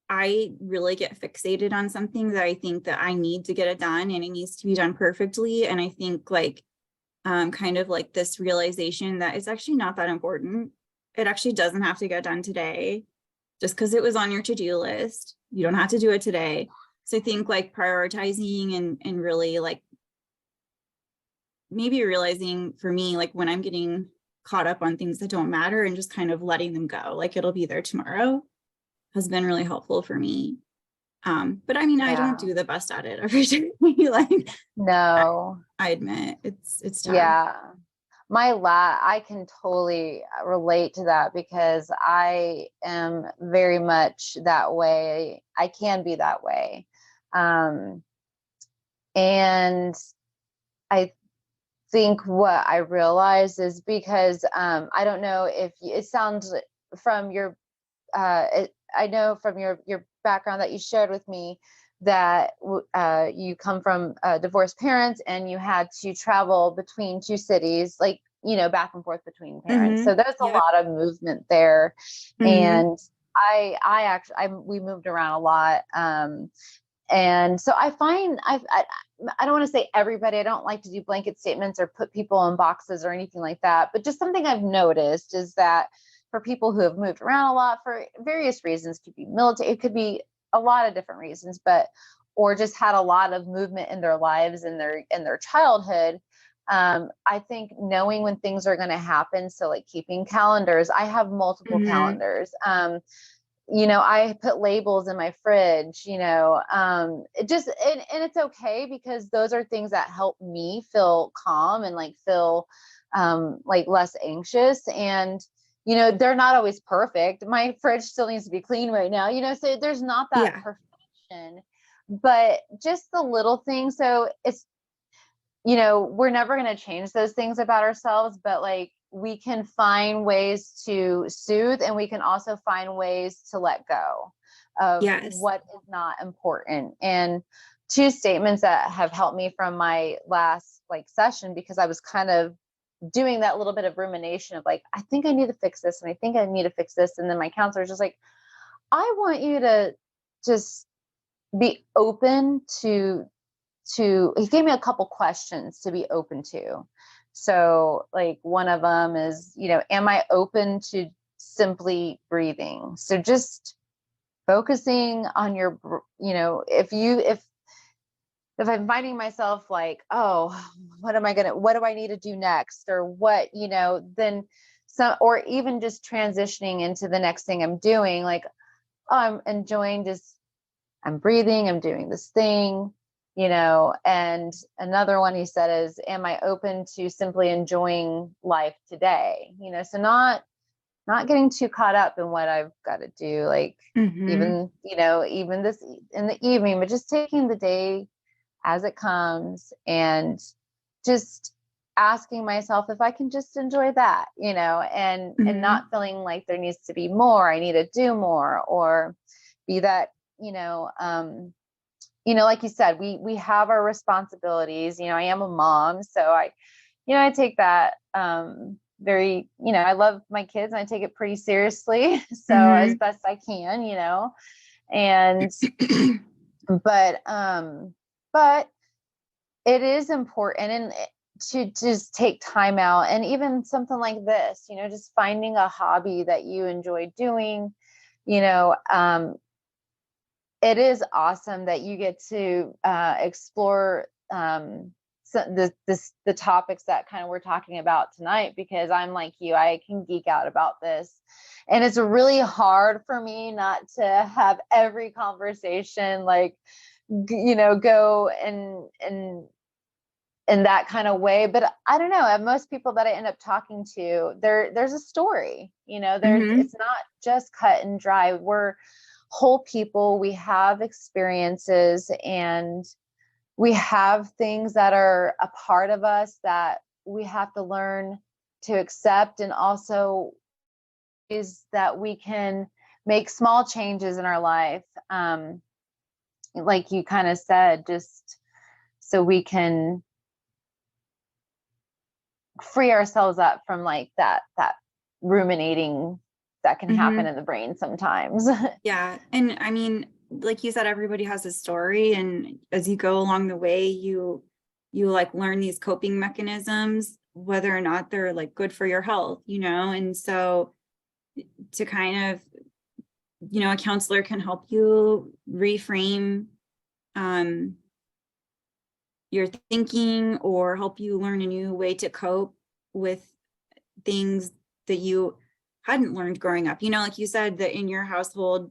Speaker 2: I really get fixated on something that I think that I need to get it done and it needs to be done perfectly. And I think like, kind of like this realization that it's actually not that important. It actually doesn't have to get done today. Just because it was on your to-do list, you don't have to do it today. So I think like prioritizing and really like maybe realizing for me, like when I'm getting caught up on things that don't matter and just kind of letting them go, like it'll be there tomorrow, has been really helpful for me. But I mean, I don't do the best at it every day. Like,
Speaker 1: no,
Speaker 2: I admit it's tough.
Speaker 1: Yeah. I can totally relate to that because I am very much that way. I can be that way. And I think what I realized is because I don't know if it sounds from your I know from your background that you shared with me that you come from divorced parents and you had to travel between two cities, like, you know, back and forth between parents. So there's a lot of movement there. And we moved around a lot. And so I find I don't want to say everybody, I don't like to do blanket statements or put people in boxes or anything like that, but just something I've noticed is that for people who have moved around a lot for various reasons, could be military, it could be a lot of different reasons, but or just had a lot of movement in their lives in their childhood. I think knowing when things are going to happen, so like keeping calendars, I have multiple calendars. You know, I put labels in my fridge, you know, it just, and it's okay because those are things that help me feel calm and like feel like less anxious. And, you know, they're not always perfect. My fridge still needs to be clean right now, you know, so there's not that perfection, but just the little things. So it's, you know, we're never going to change those things about ourselves, but like, we can find ways to soothe, and we can also find ways to let go of what is not important. And two statements that have helped me from my last like session, because I was kind of doing that little bit of rumination of like, I think I need to fix this. And I think I need to fix this. And then my counselor is just like, I want you to just be open to, he gave me a couple questions to be open to. So like one of them is, you know, am I open to simply breathing? So just focusing on your, you know, if I'm finding myself like, oh, what do I need to do next? Or what, you know, then or even just transitioning into the next thing I'm doing, like, oh, I'm enjoying just, I'm breathing, I'm doing this thing. You know, and another one he said is, am I open to simply enjoying life today? You know, so not not getting too caught up in what I've got to do, like
Speaker 2: Mhm.
Speaker 1: even, even this in the evening, but just taking the day as it comes and just asking myself if I can just enjoy that, and
Speaker 2: Mhm.
Speaker 1: not feeling like there needs to be more, I need to do more, or be that, like you said, we have our responsibilities. I am a mom, so I take that very, I love my kids and I take it pretty seriously. So as
Speaker 2: Mhm.
Speaker 1: best I can, and but it is important and to just take time out, and even something like this, just finding a hobby that you enjoy doing, you know, it is awesome that you get to explore the topics that kind of we're talking about tonight, because I'm like you, I can geek out about this, and it's really hard for me not to have every conversation like go and in that kind of way. But I don't know, most people that I end up talking to, there's a story,
Speaker 2: Mhm.
Speaker 1: it's not just cut and dry. We're whole people, we have experiences, and we have things that are a part of us that we have to learn to accept, and also is that we can make small changes in our life, like you kind of said, just so we can free ourselves up from like that ruminating that can happen
Speaker 2: Mhm.
Speaker 1: in the brain sometimes.
Speaker 2: Yeah. And I mean, like you said, everybody has a story. And as you go along the way, you like learn these coping mechanisms, whether or not they're like good for your health, and so to kind of, a counselor can help you reframe um your thinking or help you learn a new way to cope with things that you hadn't learned growing up. Like you said, that in your household,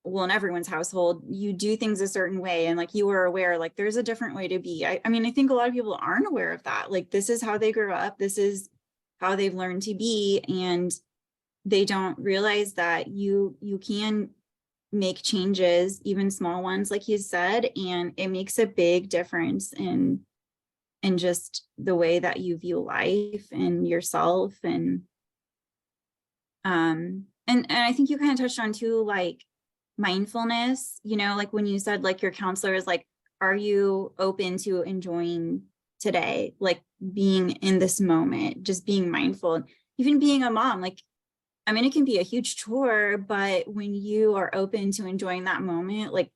Speaker 2: well, in everyone's household, you do things a certain way. And like you were aware, like there's a different way to be. I mean, I think a lot of people aren't aware of that. Like this is how they grew up. This is how they've learned to be. And they don't realize that you can make changes, even small ones, like you said, and it makes a big difference in just the way that you view life and yourself. And I think you kind of touched on too, like mindfulness, like when you said like your counselor is like, are you open to enjoying today, like being in this moment, just being mindful, even being a mom, like, I mean, it can be a huge chore, but when you are open to enjoying that moment, like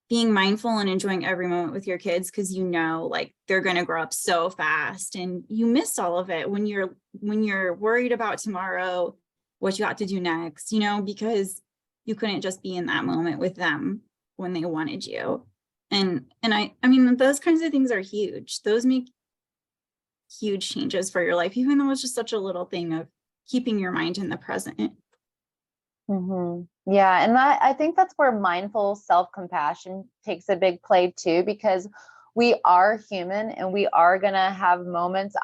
Speaker 2: being mindful and enjoying every moment with your kids, because like they're going to grow up so fast and you miss all of it when you're worried about tomorrow, what you have to do next, because you couldn't just be in that moment with them when they wanted you. And I mean, those kinds of things are huge. Those make huge changes for your life, even though it's just such a little thing of keeping your mind in the present.
Speaker 1: Yeah, and I think that's where mindful self-compassion takes a big play too, because we are human and we are gonna have moments.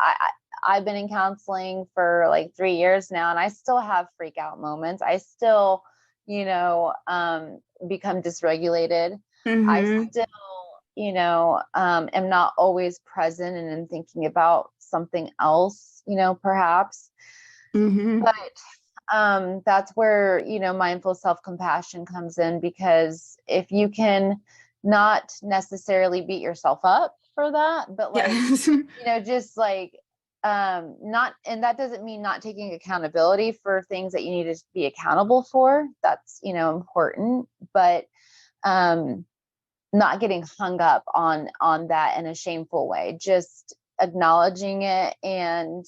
Speaker 1: I've been in counseling for like 3 years now, and I still have freak out moments. I still, become dysregulated. I
Speaker 2: Mm-hmm.
Speaker 1: still, am not always present and am thinking about something else, perhaps.
Speaker 2: Mm-hmm.
Speaker 1: But that's where mindful self-compassion comes in, because if you can not necessarily beat yourself up for that, but like
Speaker 2: Yes.
Speaker 1: just like not, and that doesn't mean not taking accountability for things that you need to be accountable for. That's important, but not getting hung up on that in a shameful way, just acknowledging it, and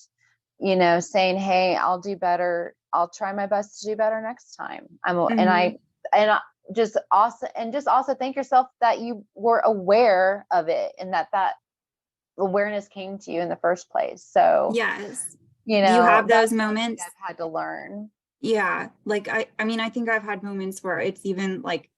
Speaker 1: saying, hey, I'll do better, I'll try my best to do better next time.
Speaker 2: Mm-hmm.
Speaker 1: And I just also thank yourself that you were aware of it, and that awareness came to you in the first place. So
Speaker 2: Yes. Do you have those
Speaker 1: that's one thing
Speaker 2: moments?
Speaker 1: I've had to learn.
Speaker 2: Yeah. Like I mean, I think I've had moments where it's even like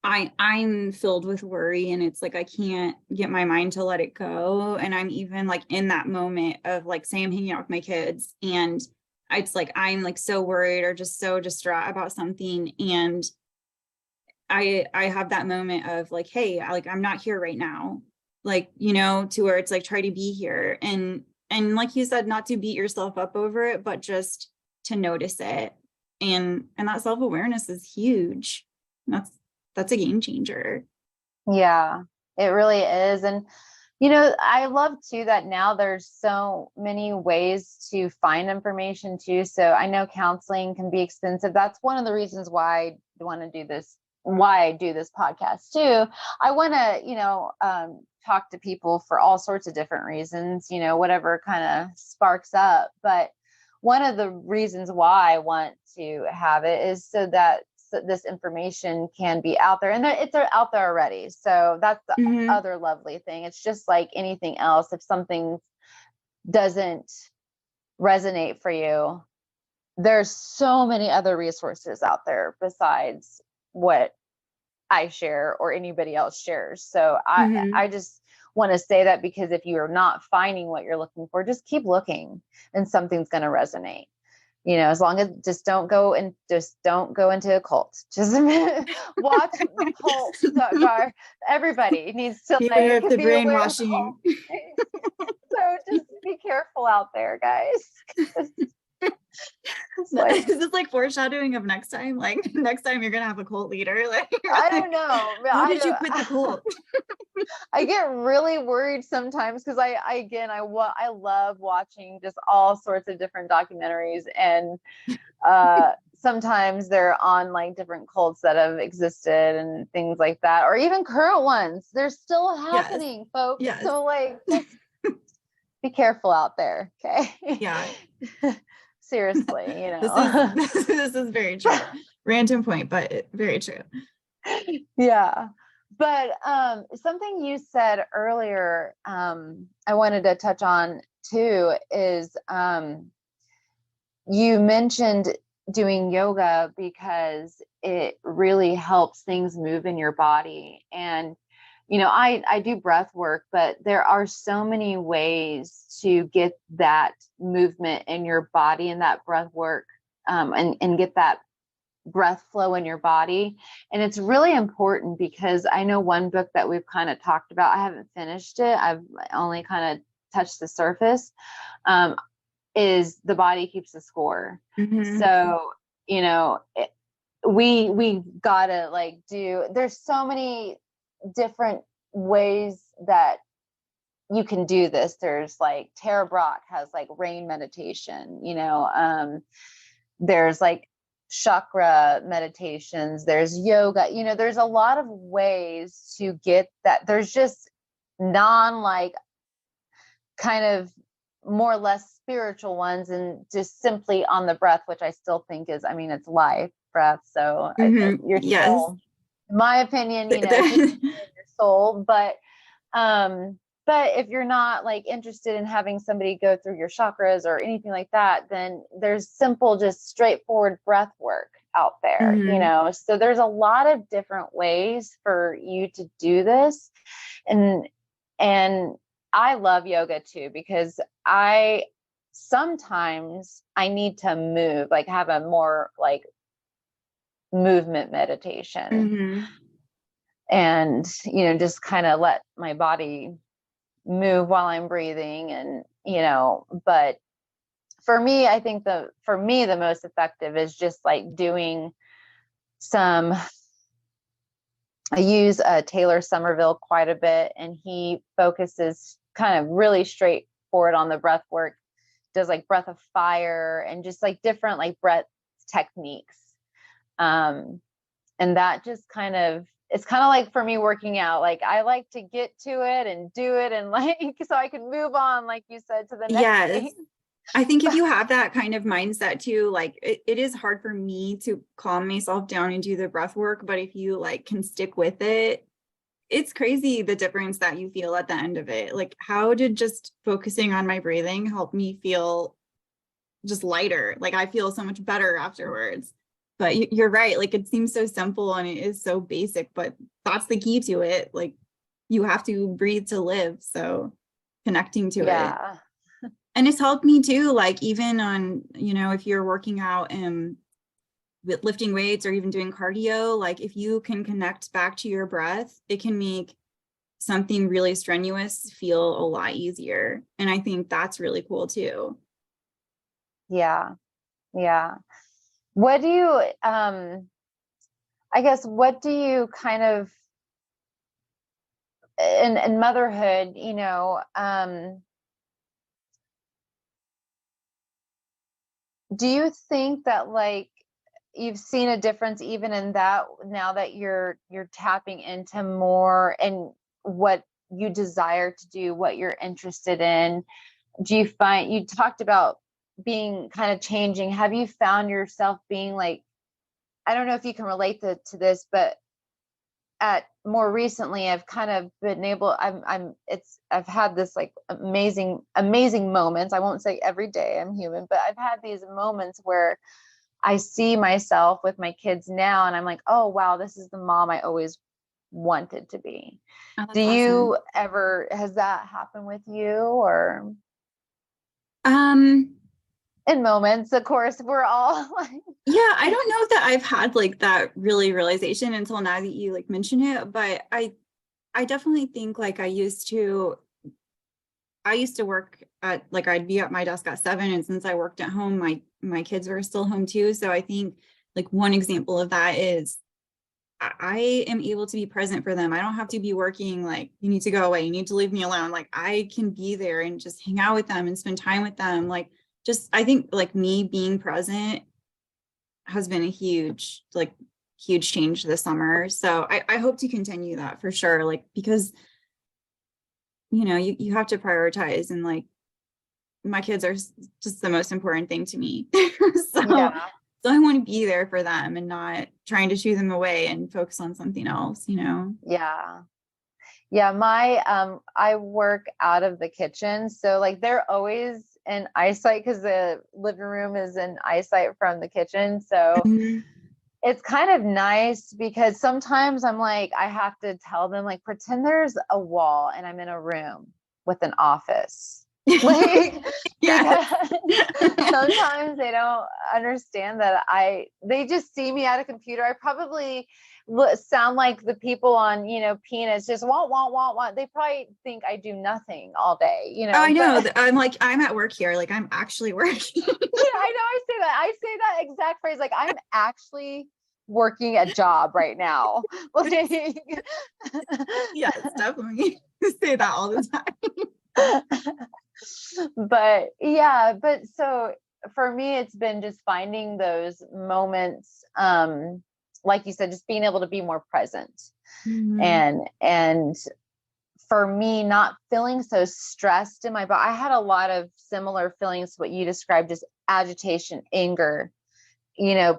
Speaker 2: I'm filled with worry and it's like I can't get my mind to let it go. And I'm even like in that moment of like say I'm hanging out with my kids and it's like, I'm like so worried or just so distraught about something. And I have that moment of like, hey, I'm not here right now. Like, to where it's like, try to be here. And like you said, not to beat yourself up over it, but just to notice it. And that self-awareness is huge. That's a game changer.
Speaker 1: Yeah, it really is. And, I love too that now there's so many ways to find information too. So I know counseling can be expensive. That's one of the reasons why I want to do this, why I do this podcast too. I want to, talk to people for all sorts of different reasons, whatever kind of sparks up. But one of the reasons why I want to have it is so that this information can be out there, and it's out there already. So that's the other lovely thing. It's just like anything else. If something doesn't resonate for you, there's so many other resources out there besides what I share or anybody else shares. So I just want to say that, because if you're not finding what you're looking for, just keep looking and something's going to resonate. As long as just don't go into a cult. Just watch the cult. Everybody needs to
Speaker 2: beware of the
Speaker 1: be aware of
Speaker 2: brainwashing.
Speaker 1: So just be careful out there, guys.
Speaker 2: Is this like foreshadowing of next time? Like next time you're gonna have a cult leader? Like
Speaker 1: I don't know.
Speaker 2: How did you quit the cult?
Speaker 1: I get really worried sometimes because I love watching just all sorts of different documentaries, and sometimes they're on like different cults that have existed and things like that, or even current ones. They're still happening, folks.
Speaker 2: Yes.
Speaker 1: So just be careful out there. Okay.
Speaker 2: Yeah.
Speaker 1: Seriously,
Speaker 2: this is very true. Random point, but very true.
Speaker 1: Yeah. But something you said earlier, I wanted to touch on too, is you mentioned doing yoga because it really helps things move in your body. And, I do breath work, but there are so many ways to get that movement in your body and that breath work, and get that breath flow in your body. And it's really important, because I know one book that we've kind of talked about, I haven't finished it, I've only kind of touched the surface, is The Body Keeps the Score. So, we gotta there's so many different ways that you can do this. There's Tara Brach has rain meditation, there's chakra meditations, there's yoga, there's a lot of ways to get that. There's just kind of more or less spiritual ones, and just simply on the breath, which I still think is, it's life breath. So your soul, in my opinion, your soul. But if you're not interested in having somebody go through your chakras or anything like that, then there's simple, just straightforward breath work out there, so there's a lot of different ways for you to do this. And I love yoga too, because sometimes I need to move, have a more movement meditation, and, just kind of let my body move while I'm breathing. And, but for me, I think the most effective is just doing I use Taylor Somerville quite a bit, and he focuses kind of really straightforward on the breath work, does breath of fire and just different breath techniques. And that just it's kind of like for me working out, I like to get to it and do it, and so I can move on, like you said, to the next thing.
Speaker 2: I think if you have that kind of mindset too, it is hard for me to calm myself down and do the breath work, but if you can stick with it, it's crazy the difference that you feel at the end of it. How did just focusing on my breathing help me feel just lighter? I feel so much better afterwards. But you're right. It seems so simple and it is so basic, but that's the key to it. You have to breathe to live. So connecting to it. And it's helped me too, like even on, if you're working out and with lifting weights or even doing cardio, like if you can connect back to your breath, it can make something really strenuous feel a lot easier. And I think that's really cool too.
Speaker 1: Yeah. Yeah. What do you, I guess, what do you kind of, in motherhood, do you think that like you've seen a difference even in that now that you're tapping into more and what you desire to do, what you're interested in? Do you find, you talked about being kind of changing, have you found yourself being like, I don't know if you can relate to this, but at more recently I've kind of been able, I've had this like amazing moments. I won't say every day, I'm human, but I've had these moments where I see myself with my kids now and I'm like, oh wow, this is the mom I always wanted to be.
Speaker 2: Oh,
Speaker 1: Do
Speaker 2: that's
Speaker 1: you
Speaker 2: awesome.
Speaker 1: ever, has that happened with you? Or
Speaker 2: Um,
Speaker 1: in moments, of course, we're all like,
Speaker 2: yeah, I don't know that I've had like that really realization until now that you like mention it, but I definitely think like I used to work at, like, I'd be at my desk at 7, and since I worked at home, my kids were still home too. So I think like one example of that is I am able to be present for them. I don't have to be working like, you need to go away, you need to leave me alone. Like I can be there and just hang out with them and spend time with them. Like just I think like me being present has been a huge change this summer. So I hope to continue that for sure. Like because you have to prioritize, and like my kids are just the most important thing to me. so
Speaker 1: yeah.
Speaker 2: so I want to be there for them and not trying to shoo them away and focus on something else.
Speaker 1: Yeah. Yeah, my I work out of the kitchen, so like they're always in eyesight because the living room is in eyesight from the kitchen. So
Speaker 2: Mhm.
Speaker 1: it's kind of nice because sometimes I'm like, I have to tell them like, pretend there's a wall and I'm in a room with an office. Like,
Speaker 2: Yes.
Speaker 1: because sometimes they don't understand that they just see me at a computer. I probably sound like the people on, peanuts, just want. They probably think I do nothing all day,
Speaker 2: Oh, I know.
Speaker 1: but
Speaker 2: I'm like, I'm at work here. Like I'm actually working.
Speaker 1: yeah, I know. I say that exact phrase. Like I'm actually working a job right now. Like,
Speaker 2: Yes, definitely. Say that all the time.
Speaker 1: but yeah, but so for me, it's been just finding those moments, like you said, just being able to be more present
Speaker 2: Mhm.
Speaker 1: and for me, not feeling so stressed in my body. I had a lot of similar feelings to what you described as agitation, anger,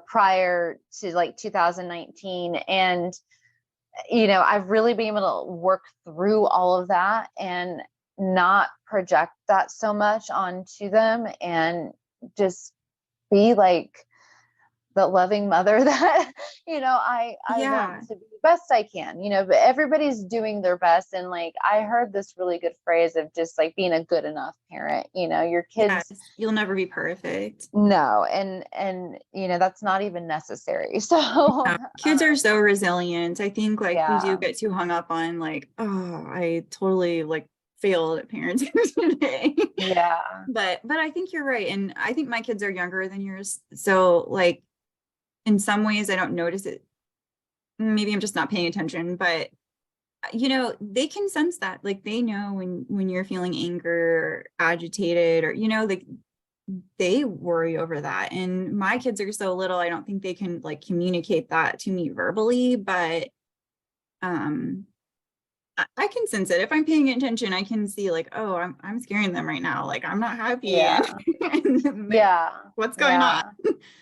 Speaker 1: prior to like 2019. And, I've really been able to work through all of that and not project that so much onto them and just be like the loving mother that, I want
Speaker 2: Yeah.
Speaker 1: to be the best I can, but everybody's doing their best. And like, I heard this really good phrase of just like being a good enough parent, your kids.
Speaker 2: Yes. You'll never be perfect.
Speaker 1: No, and that's not even necessary. So
Speaker 2: Kids are so resilient. I think like we do
Speaker 1: yeah,
Speaker 2: get too hung up on like, oh, I totally like failed at parenting today.
Speaker 1: yeah,
Speaker 2: But I think you're right. And I think my kids are younger than yours. So like in some ways I don't notice it. Maybe I'm just not paying attention, but they can sense that. Like they know when you're feeling anger, agitated, or like they worry over that. And my kids are so little, I don't think they can like communicate that to me verbally, but um I can sense it. If I'm paying attention, I can see like, oh, I'm scaring them right now. Like I'm not happy and,
Speaker 1: yeah,
Speaker 2: and
Speaker 1: yeah,
Speaker 2: what's going on?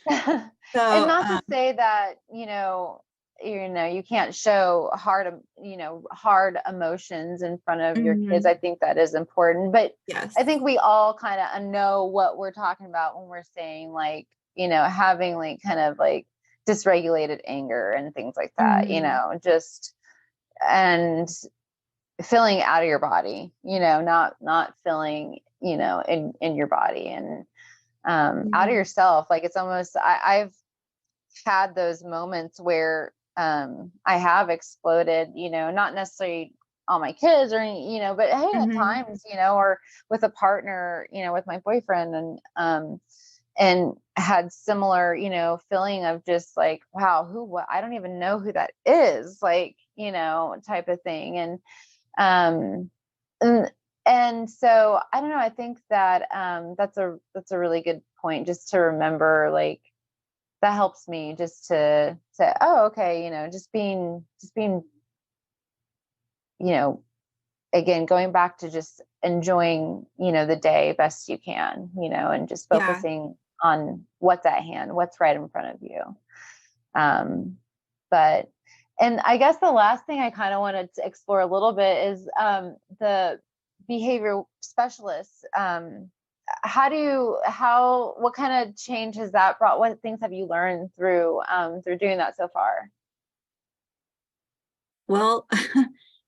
Speaker 1: yeah. And
Speaker 2: So
Speaker 1: not to say that, you can't show hard emotions in front of your kids. I
Speaker 2: mhm,
Speaker 1: think that is important, but I
Speaker 2: yes.
Speaker 1: think we all kind of know what we're talking about when we're saying like, having like kind of like dysregulated anger and things like that,
Speaker 2: Mhm.
Speaker 1: just and feeling out of your body, not feeling, you know, in your body and out of yourself. Like it's almost, I've had those moments where I have exploded, you know, not necessarily on my kids or, you know, but hey, at times, you know, or with a partner, you know, with my boyfriend and had similar, you know, feeling of just like, wow, what, I don't even know who that is, like, you know, type of thing. And so I don't know, I think that that's a really good point, just to remember, like, that helps me just to say, oh, okay, you know, just being, you know, again, going back to just enjoying, you know, the day best you can, you know, and just focusing on what's at hand, what's right in front of you. But, and I guess the last thing I kind of wanted to explore a little bit is the behavior specialists. What kind of change has that brought? What things have you learned through doing that so far?
Speaker 2: Well,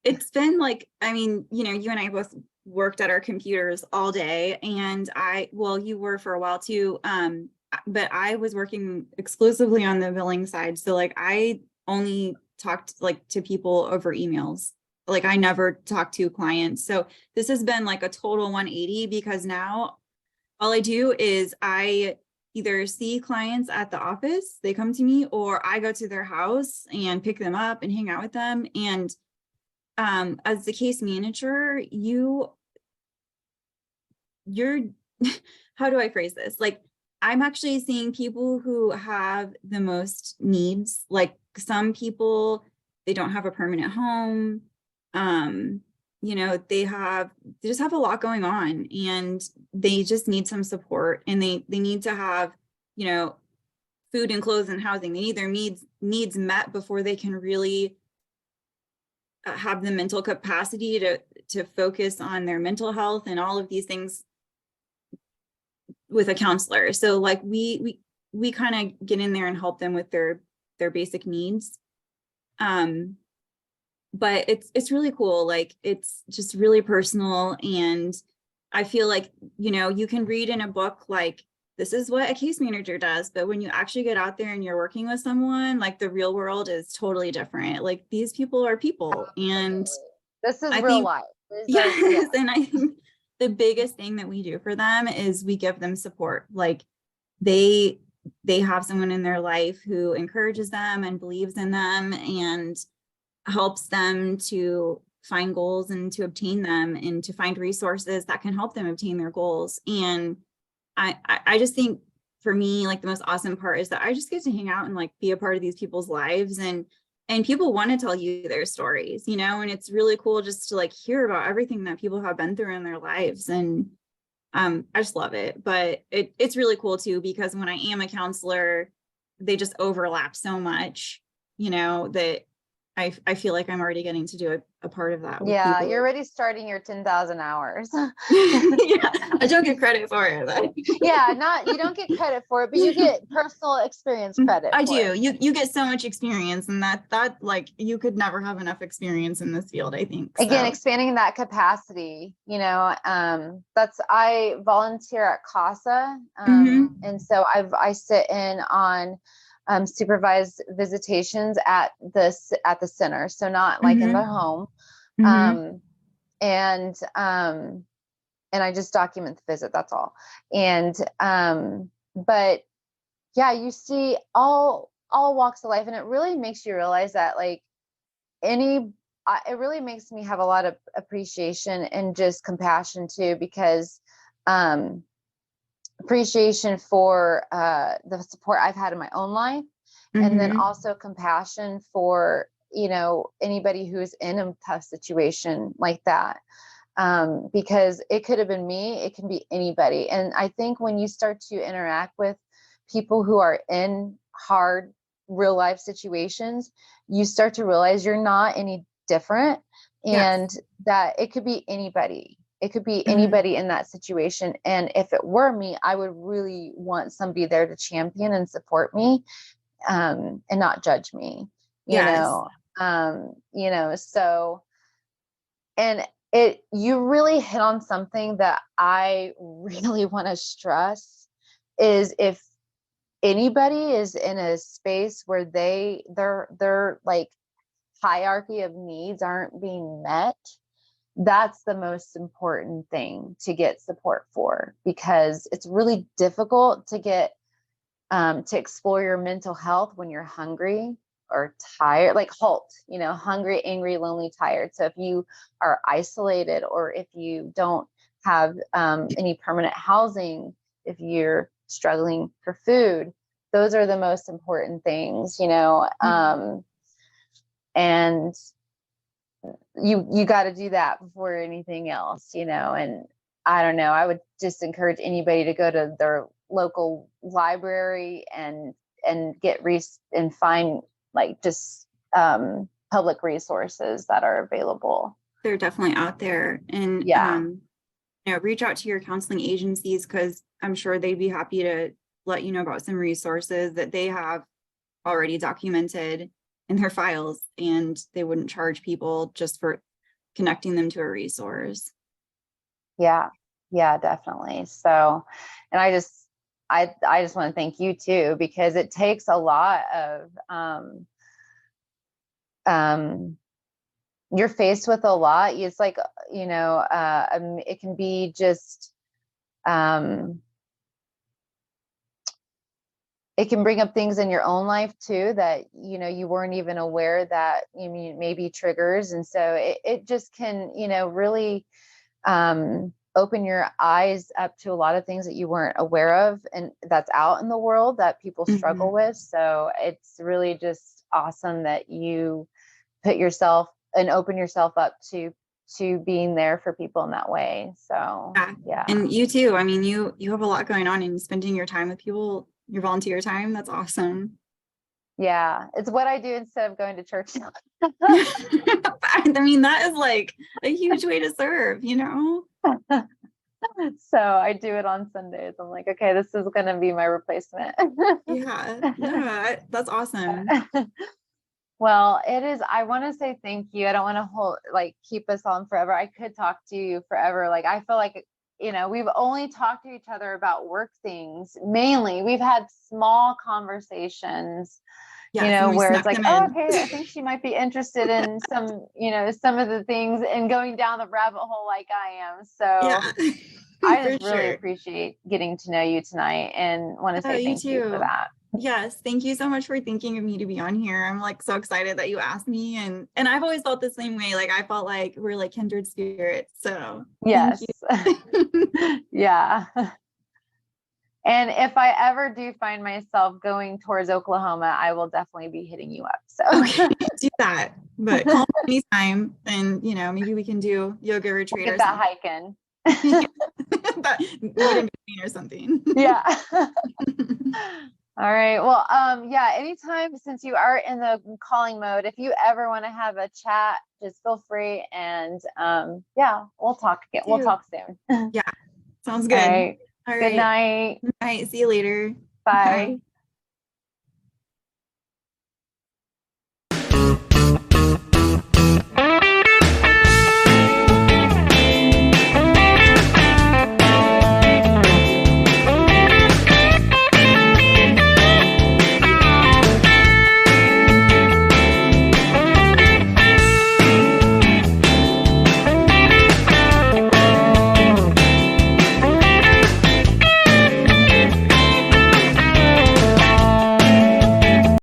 Speaker 2: it's been like, I mean, you know, you and I both worked at our computers all day, and you were for a while too. But I was working exclusively on the billing side. So like I only talked like to people over emails. Like I never talked to clients. So this has been like a total 180, because now all I do is I either see clients at the office, they come to me, or I go to their house and pick them up and hang out with them. And as the case manager, you're how do I phrase this? Like, I'm actually seeing people who have the most needs. Like some people, they don't have a permanent home. You know, they just have a lot going on, and they just need some support, and they need to have, you know, food and clothes and housing. They need their needs met before they can really have the mental capacity to focus on their mental health and all of these things with a counselor. So like we kind of get in there and help them with their basic needs. But it's really cool. Like it's just really personal. And I feel like, you know, you can read in a book, like, this is what a case manager does. But when you actually get out there and you're working with someone, like the real world is totally different. Like these people are people. And
Speaker 1: this is
Speaker 2: I
Speaker 1: real
Speaker 2: think,
Speaker 1: life.
Speaker 2: yes, and I think the biggest thing that we do for them is we give them support. Like they have someone in their life who encourages them and believes in them and helps them to find goals and to obtain them, and to find resources that can help them obtain their goals. And I just think for me, like the most awesome part is that I just get to hang out and like be a part of these people's lives, and people want to tell you their stories, you know, and it's really cool just to like hear about everything that people have been through in their lives. And I just love it. But it's really cool too, because when I am a counselor, they just overlap so much, you know, that I feel like I'm already getting to do a part of that with
Speaker 1: Yeah,
Speaker 2: people.
Speaker 1: you're already starting your 10,000 hours.
Speaker 2: Yeah, I don't get credit for it.
Speaker 1: Yeah, you don't get credit for it, but you get personal experience credit.
Speaker 2: I
Speaker 1: for
Speaker 2: do.
Speaker 1: it.
Speaker 2: You get so much experience, and that like you could never have enough experience in this field, I think.
Speaker 1: Again,
Speaker 2: So.
Speaker 1: expanding that capacity, you know, I volunteer at CASA. And so I sit in on supervised visitations at the center. So not like in the home. And I just document the visit. That's all. And but yeah, you see all walks of life, and it really makes you realize that like it really makes me have a lot of appreciation and just compassion too, because appreciation for the support I've had in my own life, and then also compassion for, you know, anybody who's in a tough situation like that. Because it could have been me, it can be anybody. And I think when you start to interact with people who are in hard real life situations, you start to realize you're not any different, and that it could be anybody. It could be anybody in that situation. And if it were me, I would really want somebody there to champion and support me, and not judge me, you know, so, and you really hit on something that I really want to stress is if anybody is in a space where their like hierarchy of needs aren't being met, that's the most important thing to get support for, because it's really difficult to get to explore your mental health when you're hungry or tired, like halt, hungry, angry, lonely, tired. So if you are isolated, or if you don't have any permanent housing, if you're struggling for food, those are the most important things, and you got to do that before anything else, and I don't know, I would just encourage anybody to go to their local library and get and find like just public resources that are available.
Speaker 2: They're definitely out there. And reach out to your counseling agencies, because I'm sure they'd be happy to let you know about some resources that they have already documented in their files, and they wouldn't charge people just for connecting them to a resource.
Speaker 1: Yeah, definitely. So, and I just want to thank you too, because it takes a lot of you're faced with a lot. It's like, it can be just it can bring up things in your own life too that you weren't even aware that maybe triggers, and so it just can really open your eyes up to a lot of things that you weren't aware of, and that's out in the world that people struggle with. So it's really just awesome that you put yourself and open yourself up to being there for people in that way. So yeah.
Speaker 2: And you too. I mean, you have a lot going on, and spending your time with people, your volunteer time, that's awesome.
Speaker 1: Yeah, it's what I do instead of going to church.
Speaker 2: I mean, that is like a huge way to serve,
Speaker 1: So I do it on Sundays. I'm like, okay, this is going to be my replacement.
Speaker 2: Yeah, that's awesome.
Speaker 1: Well, it is. I want to say thank you. I don't want to keep us on forever. I could talk to you forever. Like, I feel like, we've only talked to each other about work things. Mainly, we've had small conversations, where it's like, oh, okay, I think she might be interested in some, some of the things, and going down the rabbit hole like I am. So I just really appreciate getting to know you tonight, and want to say thank you for that.
Speaker 2: Yes, thank you so much for thinking of me to be on here. I'm like so excited that you asked me, and I've always felt the same way. Like, I felt like we're like kindred spirits. So
Speaker 1: yes. Yeah. And if I ever do find myself going towards Oklahoma, I will definitely be hitting you up. So
Speaker 2: okay, do that, but call me anytime, and maybe we can do yoga retreat or
Speaker 1: that hiking.
Speaker 2: That meet in between or something.
Speaker 1: Yeah. All right. Well, anytime, since you are in the calling mode, if you ever want to have a chat, just feel free. And we'll talk again. We'll talk soon.
Speaker 2: Yeah. Sounds good.
Speaker 1: All right.
Speaker 2: All
Speaker 1: Good
Speaker 2: right.
Speaker 1: night.
Speaker 2: All right. See you later.
Speaker 1: Bye.
Speaker 2: Bye.